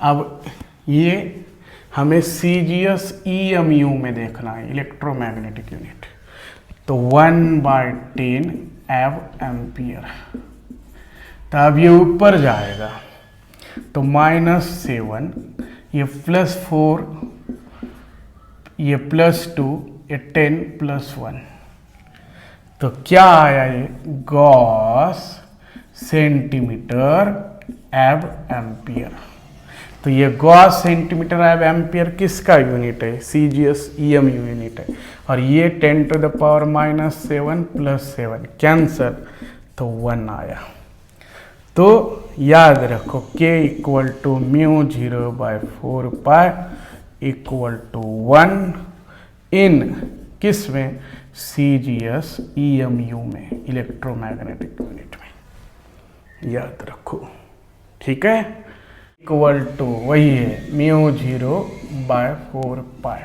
अब ये हमें सीजीएस ईएमयू में देखना है, इलेक्ट्रोमैग्नेटिक यूनिट, तो 1/10 एव एम्पियर। तो अब ये ऊपर जाएगा तो -7, ये +4, ये +2, ये 10 + 1, तो क्या आया ये, गॉस सेंटीमीटर एव एम्पियर। तो ये गॉस सेंटीमीटर एव एम्पियर किसका यूनिट है, सीजीएस ईएमयू यूनिट है। और ये 10⁻⁻7 + 7 कैंसर, तो 1 आया। तो याद रखो k equal to mu 0/4 equal to 1 in किस में, सीजीएस ईएमयू में, इलेक्ट्रोमैग्नेटिक यूनिट में, याद रखो, ठीक है। इक्वल टू वही है म्यू 0/4।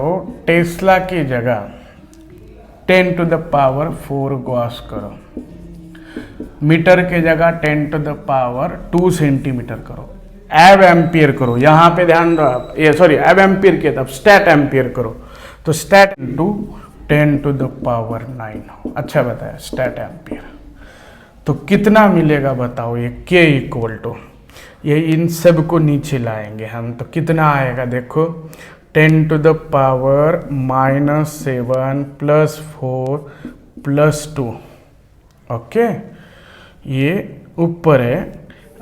करो, टेस्ला की जगह 10⁴ गॉस करो, मीटर के जगह 10⁻² सेंटीमीटर करो, एब एम्पियर करो, यहाँ पे ध्यान दो आप, ये सॉरी एब एम्पियर के तब स्टैट एम्पियर करो, तो स्टैट इंटू 10⁹ अच्छा बताया स्टैट एम्पियर। तो कितना मिलेगा बताओ, ये K इक्वल टू, ये इन सब को नीचे लाएंगे हम, तो कितना आएगा देखो 10⁻⁻7 + 4 + 2, ओके, ये ऊपर है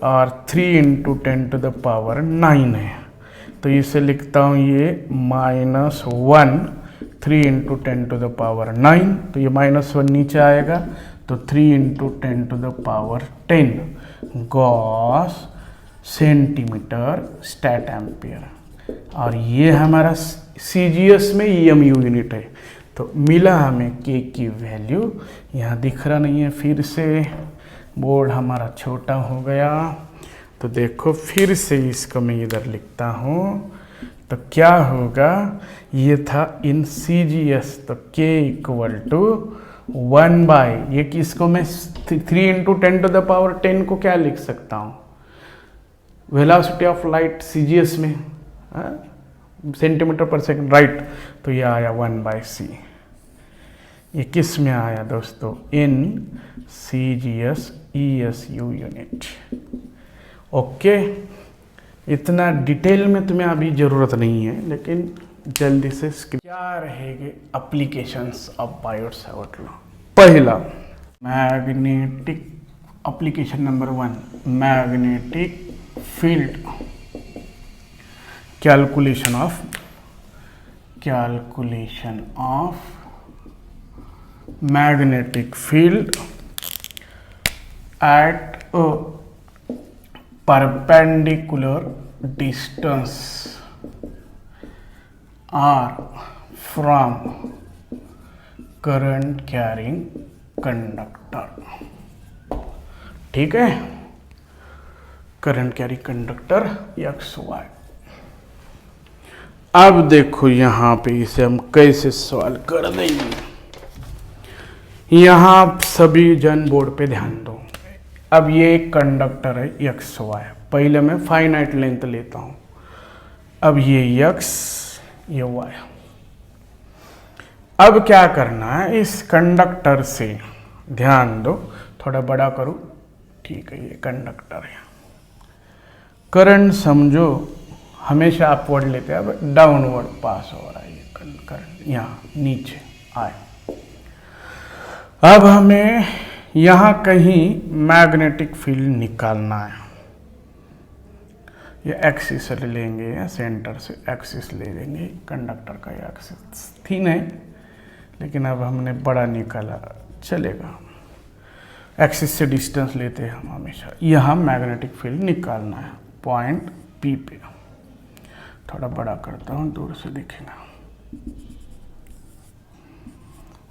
और 3 × 10⁻9 है, तो इसे लिखता हूँ ये -1 3 × 10⁻9, तो ये -1 नीचे आएगा, तो 3 × 10⁻10 गॉस सेंटीमीटर स्टैट एम्पियर। और ये हमारा CGS में EMU यूनिट है, तो मिला हमें K की वैल्यू, यहाँ दिख रहा नहीं है, फिर से बोर्ड हमारा छोटा हो गया, तो देखो फिर से इसको मैं इधर लिखता हूँ, तो क्या होगा, ये था इन CGS, तो K इक्वल टू 1/, ये किसको मैं 3 × 10⁻10 को क्या लिख सकता हूँ, वेलोसिटी ऑफ लाइट CGS में सेंटीमीटर पर सेकंड, राइट, तो ये आया 1/c। ये किस में आया दोस्तों, इन CGS ESU यूनिट। ओके, इतना डिटेल में तुम्हें अभी ज़रूरत नहीं है, लेकिन जल्दी से क्या रहेंगे applications of Biot Savart law. पहला magnetic application number 1, magnetic field calculation of magnetic field at a perpendicular distance r from current carrying conductor। ठीक है, करंट कैरी कंडक्टर XY। अब देखो यहाँ पे इसे हम कैसे सॉल्व कर देंगे, यहाँ सभी जन बोर्ड पे ध्यान दो। अब ये एक कंडक्टर है XY, पहले मैं फाइनाइट लेंथ लेता हूँ, अब ये X ये Y। अब क्या करना है, इस कंडक्टर से ध्यान दो, थोड़ा बड़ा करूँ, ठीक है, ये कंडक्टर है, करंट समझो हमेशा अपवर्ड लेते हैं, अब डाउनवर्ड पास हो रहा है ये करंट, यहाँ नीचे आए। अब हमें यहाँ कहीं मैग्नेटिक फील्ड निकालना है, ये एक्सिस ले लेंगे, या सेंटर से एक्सिस ले लेंगे, कंडक्टर का एक्सिस थीन है, लेकिन अब हमने बड़ा निकाला, चलेगा, एक्सिस से डिस्टेंस लेते हैं हम हमेशा। यहाँ मैग्नेटिक फील्ड निकालना है पॉइंट P पे, थोड़ा बड़ा करता हूँ, दूर से दिखेगा,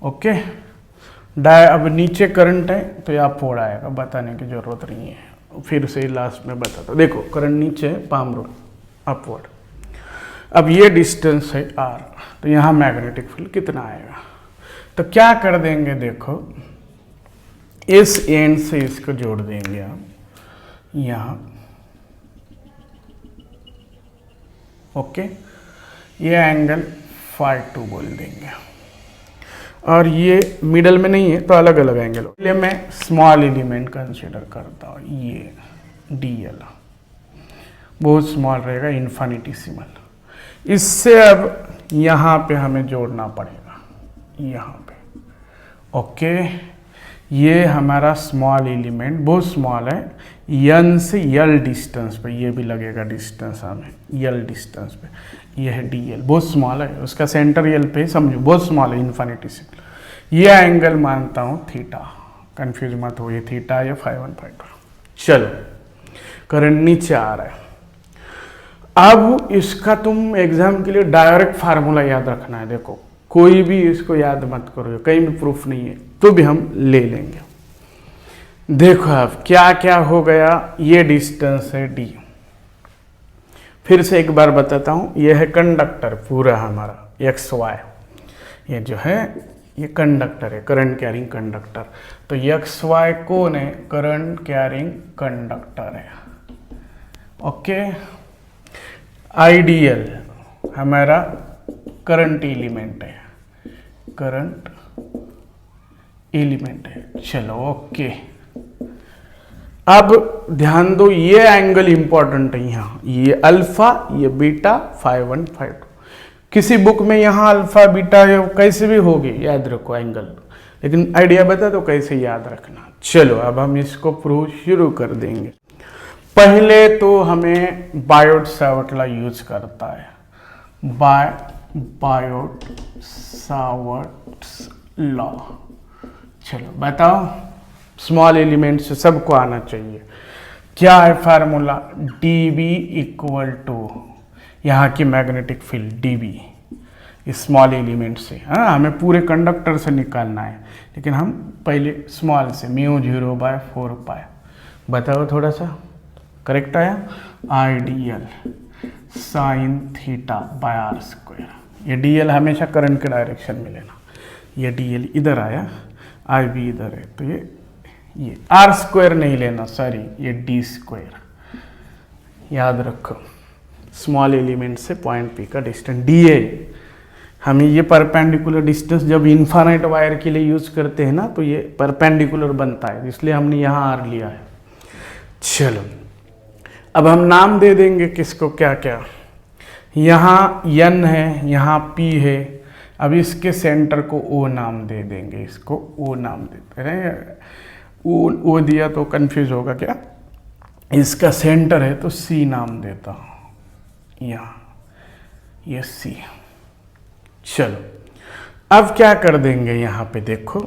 ओके। अब नीचे करंट है, तो ये अपवर्ड आएगा, बताने की जरूरत नहीं है, फिर से लास्ट में बताता। देखो करंट नीचे है, पाम रूल अपवर्ड। अब ये डिस्टेंस है R, तो यहाँ मैग्नेटिक फील्ड कितना आएगा, तो क्या कर देंगे, देखो इस एंड से इसको जोड़ देंगे हम यहाँ, ओके, ये एंगल φ2 बोल देंगे, और ये मिडल में नहीं है तो अलग अलग एंगल हो। इसलिए मैं स्मॉल एलिमेंट कंसीडर करता हूँ, ये DL बहुत स्मॉल रहेगा, इन्फिनिटेसिमल। इससे अब यहाँ पे हमें जोड़ना पड़ेगा, यहाँ पे, ओके। ये हमारा स्मॉल एलिमेंट बहुत स्मॉल है, N से L डिस्टेंस पे, ये भी लगेगा डिस्टेंस हमें L डिस्टेंस पे, ये है DL, बहुत स्मॉल है, उसका सेंटर L पे समझो, बहुत स्मॉल है, इन्फिनिटेसिमल। ये एंगल मानता हूँ थीटा, कंफ्यूज मत हो, ये थीटा या φ1 φ2। चलो करंट नीचे आ रहा है, अब इसका तुम एग्जाम के लिए डायरेक्ट फार्मूला याद रखना है। देखो कोई भी इसको याद मत करो, कहीं भी प्रूफ नहीं है, तो भी हम ले लेंगे। देखो अब क्या क्या हो गया, ये डिस्टेंस है d। फिर से एक बार बताता हूँ, ये है कंडक्टर पूरा हमारा एक्स वाई, ये जो है ये कंडक्टर है, करंट कैरिंग कंडक्टर। तो एक्स वाई कौन है, करंट कैरिंग कंडक्टर है। ओके, आइडियल हमारा करंट एलिमेंट है, करंट एलिमेंट है। चलो ओके, अब ध्यान दो, ये एंगल इंपॉर्टेंट है यहाँ, ये अल्फा ये बीटा, फाइव 1 5 2। किसी बुक में यहाँ अल्फा बीटा है, कैसे भी होगी याद रखो एंगल, लेकिन आइडिया बता तो कैसे याद रखना। चलो अब हम इसको प्रूव शुरू कर देंगे। पहले तो हमें बायोट सावर्ट लॉ यूज करता है, बायोट सावर्ट लॉ। चलो बताओ, स्मॉल एलिमेंट से सबको आना चाहिए। क्या है फार्मूला, dB इक्वल टू यहाँ की magnetic field dB, small element से। हाँ, हमें पूरे कंडक्टर से निकालना है, लेकिन हम पहले स्मॉल से, μ0/4π। बताओ थोड़ा सा करेक्ट आया, IDL sine theta by R square. ये dl हमेशा करंट के डायरेक्शन में लेना, ये dl इधर आया, आई भी इधर है, तो ये आर स्क्वायर नहीं लेना, सॉरी ये डी स्क्वायर। याद रखो, स्मॉल एलिमेंट से पॉइंट पी का डिस्टेंस डी है। हमें ये परपेंडिकुलर डिस्टेंस जब इन्फानाइट वायर के लिए यूज करते हैं ना, तो ये परपेंडिकुलर बनता है, इसलिए हमने यहाँ आर लिया है। चलो अब हम नाम दे देंगे किसको, क्या क्या, यहाँ n है, यहाँ p है। अब इसके सेंटर को O नाम दे देंगे, इसको O नाम देते हैं। ओ दिया तो कंफ्यूज होगा क्या, इसका सेंटर है तो C नाम देता हूँ, यहाँ ये C। चलो अब क्या कर देंगे, यहाँ पे देखो,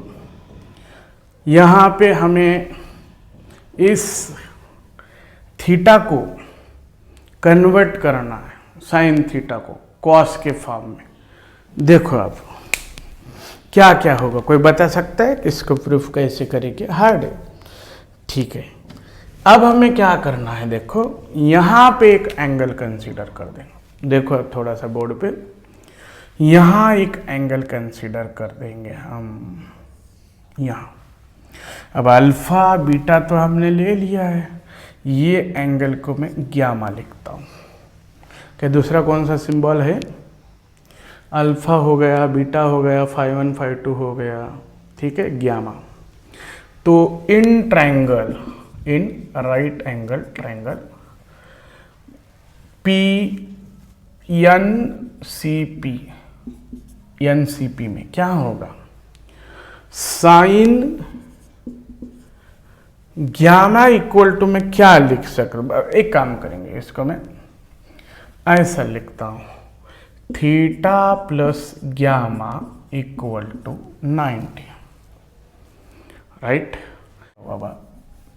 यहाँ पे हमें इस थीटा को कन्वर्ट करना है, साइन थीटा को कॉस के फॉर्म में। देखो अब क्या क्या होगा, कोई बता सकता है इसको प्रूफ कैसे करेंगे, हार्ड है, ठीक है। अब हमें क्या करना है, देखो यहाँ पे एक एंगल कंसीडर कर देंगे। देखो अब थोड़ा सा बोर्ड पे, यहाँ एक एंगल कंसीडर कर देंगे हम यहाँ। अब अल्फा बीटा तो हमने ले लिया है, ये एंगल को मैं ग्यामा लिखता हूँ। क्या दूसरा कौन सा सिंबल है, अल्फा हो गया, बीटा हो गया, 5 1 5 2 हो गया, ठीक है, ग्यामा। तो in triangle, in right angle triangle NCP में क्या होगा, साइन ग्यामा इक्वल टू में क्या लिख सकता, एक काम करेंगे, इसको मैं ऐसा लिखता हूं, theta plus gamma equal to 90, right. बाबा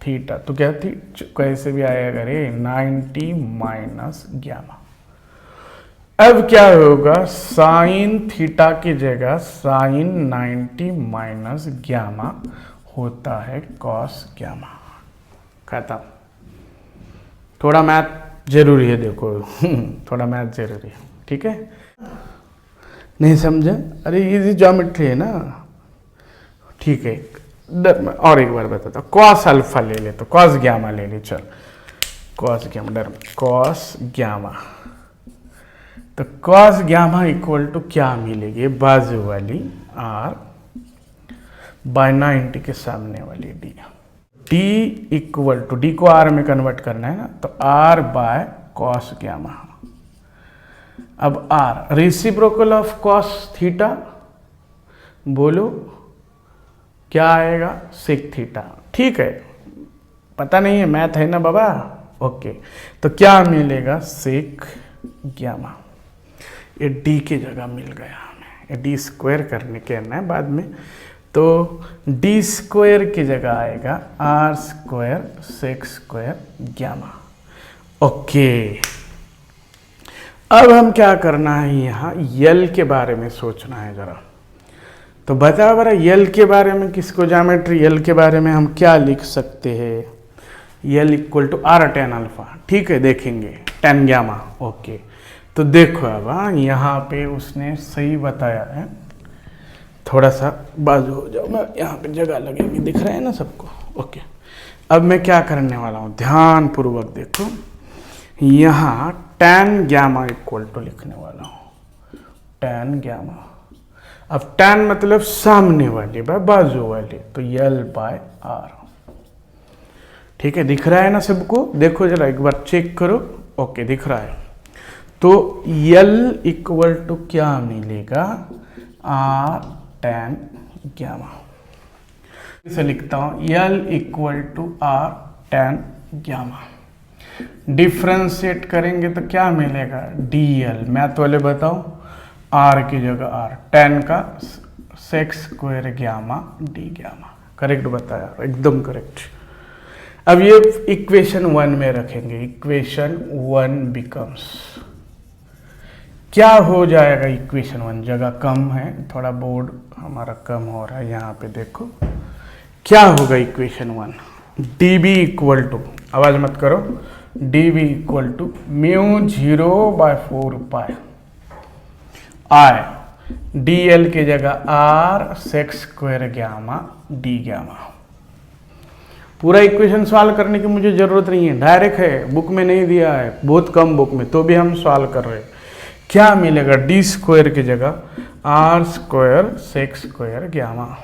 थीटा तो क्या थी, कैसे भी आएगा रे, 90 माइनस ग्यामा। अब क्या होगा, साइन थीटा की जगह साइन 90 माइनस ग्यामा होता है कॉस ग्यामा। खत्म। थोड़ा मैथ जरूरी है, देखो थोड़ा मैथ जरूरी है, ठीक है। नहीं समझे, अरे इजी ज्योमेट्री है ना, ठीक है। और एक बार बताता हूँ, कॉस अल्फा ले ले तो कॉस ग्यामा ले ले, चल कॉस ग्यामा, डर कॉस ग्यामा, तो कॉस ग्यामा इक्वल टू क्या मिलेगी, बाजू वाली आर बाय 90 के सामने वाली D. D equal to, D को आर में कन्वर्ट करना है ना, तो आर बाय कॉस ग्यामा। अब R reciprocal of cos theta, बोलो क्या आएगा, सेक थीटा, ठीक है। पता नहीं है, मैथ है ना बाबा, ओके। तो क्या मिलेगा, सेक ग्यामा। ये डी की जगह मिल गया हमें, ये डी स्क्वायर करने के ना है बाद में, तो डी स्क्वायर की जगह आएगा R square sec square gamma, okay. अब हम क्या करना है, यहाँ यल के बारे में सोचना है जरा। तो बताओ बरा यल के बारे में, किसको ज्योमेट्री यल के बारे में हम क्या लिख सकते हैं? L equal to R tan alpha, ठीक है, देखेंगे टेन गामा। ओके, तो देखो अब यहाँ पे उसने सही बताया है। थोड़ा सा बाजू हो जाओ, मैं यहाँ पे जगह लगेगी, दिख रहा है ना सबको? ओके, अब मैं क्या करने वाला हूँ, ध्यान पूर्वक देखो। यहाँ टेन गामा इक्वल टू लिखने वाला हूँ, टेन गामा। अब टेन मतलब सामने वाले बाजू वाले, तो यल बाय आर, ठीक है, दिख रहा है ना सबको? देखो जरा एक बार चेक करो। ओके, दिख रहा है। तो यल इक्वल टू क्या मिलेगा? R tan gamma. इसे लिखता हूं L equal to R tan gamma. Differentiate करेंगे तो क्या मिलेगा? डी एल, मैथ वाले बताओ, आर की जगह आर, टेन का sex square gamma D gamma. Correct बताया, एकदम करेक्ट। अब ये इक्वेशन 1 में रखेंगे। इक्वेशन 1 बिकम्स, क्या हो जाएगा? इक्वेशन 1, जगह कम है, थोड़ा बोर्ड हमारा कम हो रहा है, यहाँ पे देखो क्या होगा। Equation 1 D B equal to, आवाज मत करो, D B equal to mu 0/4 pi I, D L की जगह R sec square gamma D gamma. पूरा इक्वेशन सॉल्व करने की मुझे जरूरत नहीं है, डायरेक्ट है, बुक में नहीं दिया है, बहुत कम बुक में, तो भी हम सॉल्व कर रहे हैं। क्या मिलेगा? डी स्क्वायर की जगह R square sec square gamma.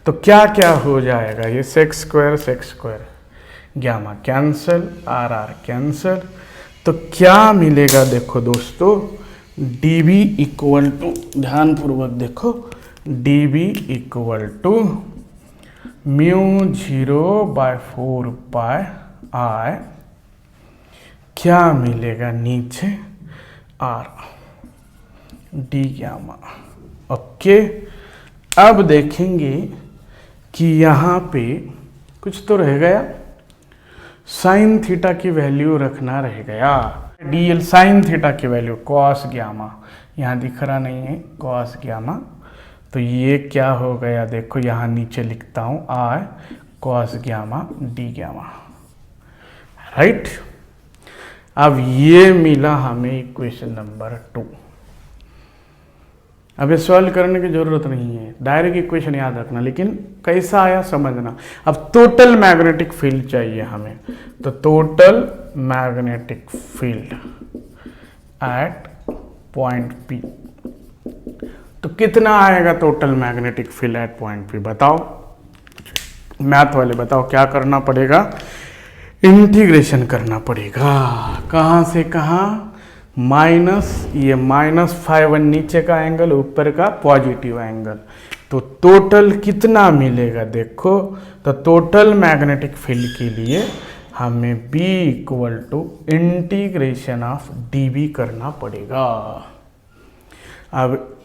तो क्या क्या हो जाएगा? ये sec square gamma cancel, R R cancel, तो क्या मिलेगा? देखो दोस्तों, डी बी इक्वल टू, ध्यान पूर्वक देखो, D B equal to mu 0/4 pi I, क्या मिलेगा नीचे? R D gamma. ओके, अब देखेंगे कि यहाँ पे कुछ तो रह गया, साइन थीटा की वैल्यू रखना रह गया। डी एल साइन थीटा की वैल्यू कॉस गामा, यहाँ दिख रहा नहीं है, कॉस गामा। तो ये क्या हो गया? देखो यहाँ नीचे लिखता हूँ I cos gamma D gamma, right. अब ये मिला हमें इक्वेशन नंबर 2। अब ये सॉल्व करने की जरूरत नहीं है, डायरेक्ट इक्वेशन याद रखना, लेकिन कैसा आया समझना। अब टोटल मैग्नेटिक फील्ड चाहिए हमें, तो total magnetic field at point P, तो कितना आएगा total magnetic field at point P? बताओ, मैथ वाले बताओ, क्या करना पड़ेगा? इंटीग्रेशन करना पड़ेगा। कहाँ से कहाँ? माइनस, ये -5 नीचे का एंगल, ऊपर का पॉजिटिव एंगल, तो टोटल कितना मिलेगा? देखो, तो टोटल मैग्नेटिक फील्ड के लिए हमें B equal to integration of D B करना पड़ेगा। अब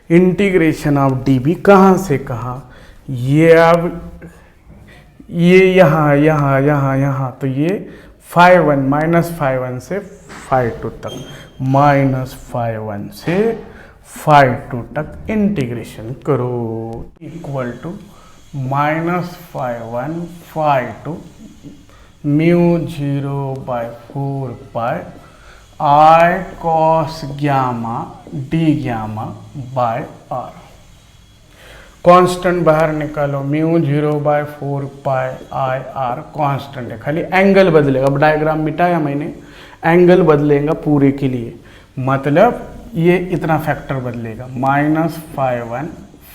इंटीग्रेशन ऑफ डी बी कहाँ से कहाँ? ये अब ये यहाँ, तो ये -5 से 5 तक, -5 से 5 तक इंटीग्रेशन करो, equal to -5 mu 0/4 pi I cos gamma D gamma by R. Constant बाहर निकालो, mu 0/4 pi I R constant है, खाली एंगल बदलेगा। अब डायग्राम मिटाया मैंने, एंगल बदलेगा पूरे के लिए, मतलब ये इतना फैक्टर बदलेगा, -5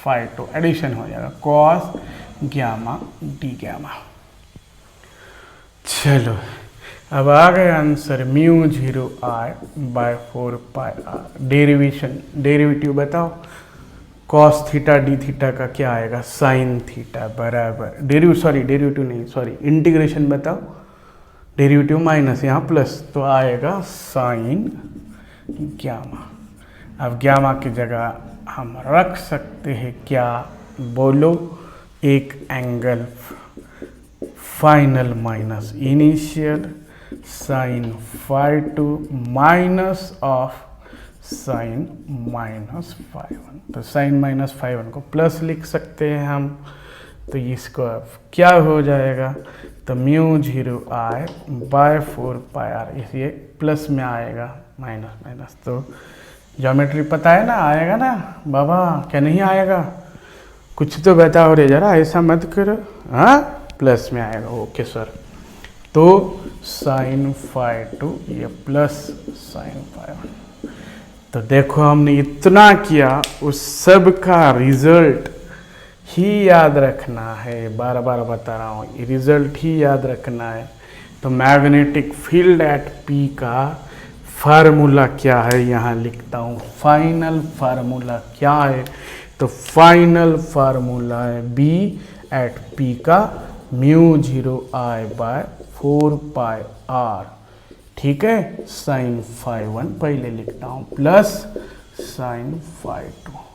5 एडिशन हो जाएगा, कॉस गामा डी गामा। चलो, अब आ गया answer mu 0I/4 pi R. Derivative बताओ, कॉस थीटा डी थीटा का क्या आएगा? साइन थीटा बराबर, इंटीग्रेशन बताओ, डेरिवेटिव माइनस, यहाँ प्लस, तो आएगा साइन गामा। अब गामा की जगह हम रख सकते हैं क्या? बोलो, एक angle final minus initial, sine 2 minus of sine minus phi one. तो साइन माइनस फाई वन को प्लस लिख सकते हैं हम, तो इसको अब क्या हो जाएगा, तो mu 0 I by 4 pi R, ये प्लस में आएगा माइनस माइनस। तो ज्योमेट्री पता है ना, आएगा ना बाबा, क्या नहीं आएगा, कुछ तो बताओ रे जरा, ऐसा मत करो। हाँ, प्लस में आएगा, ओके सर। तो साइन फाई 2 ये प्लस साइन फाई 1। तो देखो हमने इतना किया, उस सब का रिजल्ट ही याद रखना है, बार बार बता रहा हूँ, रिजल्ट ही याद रखना है। तो मैग्नेटिक फील्ड एट पी का फार्मूला क्या है, यहाँ लिखता हूँ। फाइनल फार्मूला क्या है, तो फाइनल फार्मूला है बी एट पी का mu 0 I by 4 pi R, ठीक है। साइन फाई 1 पहले लिखता हूँ प्लस साइन फाई 2।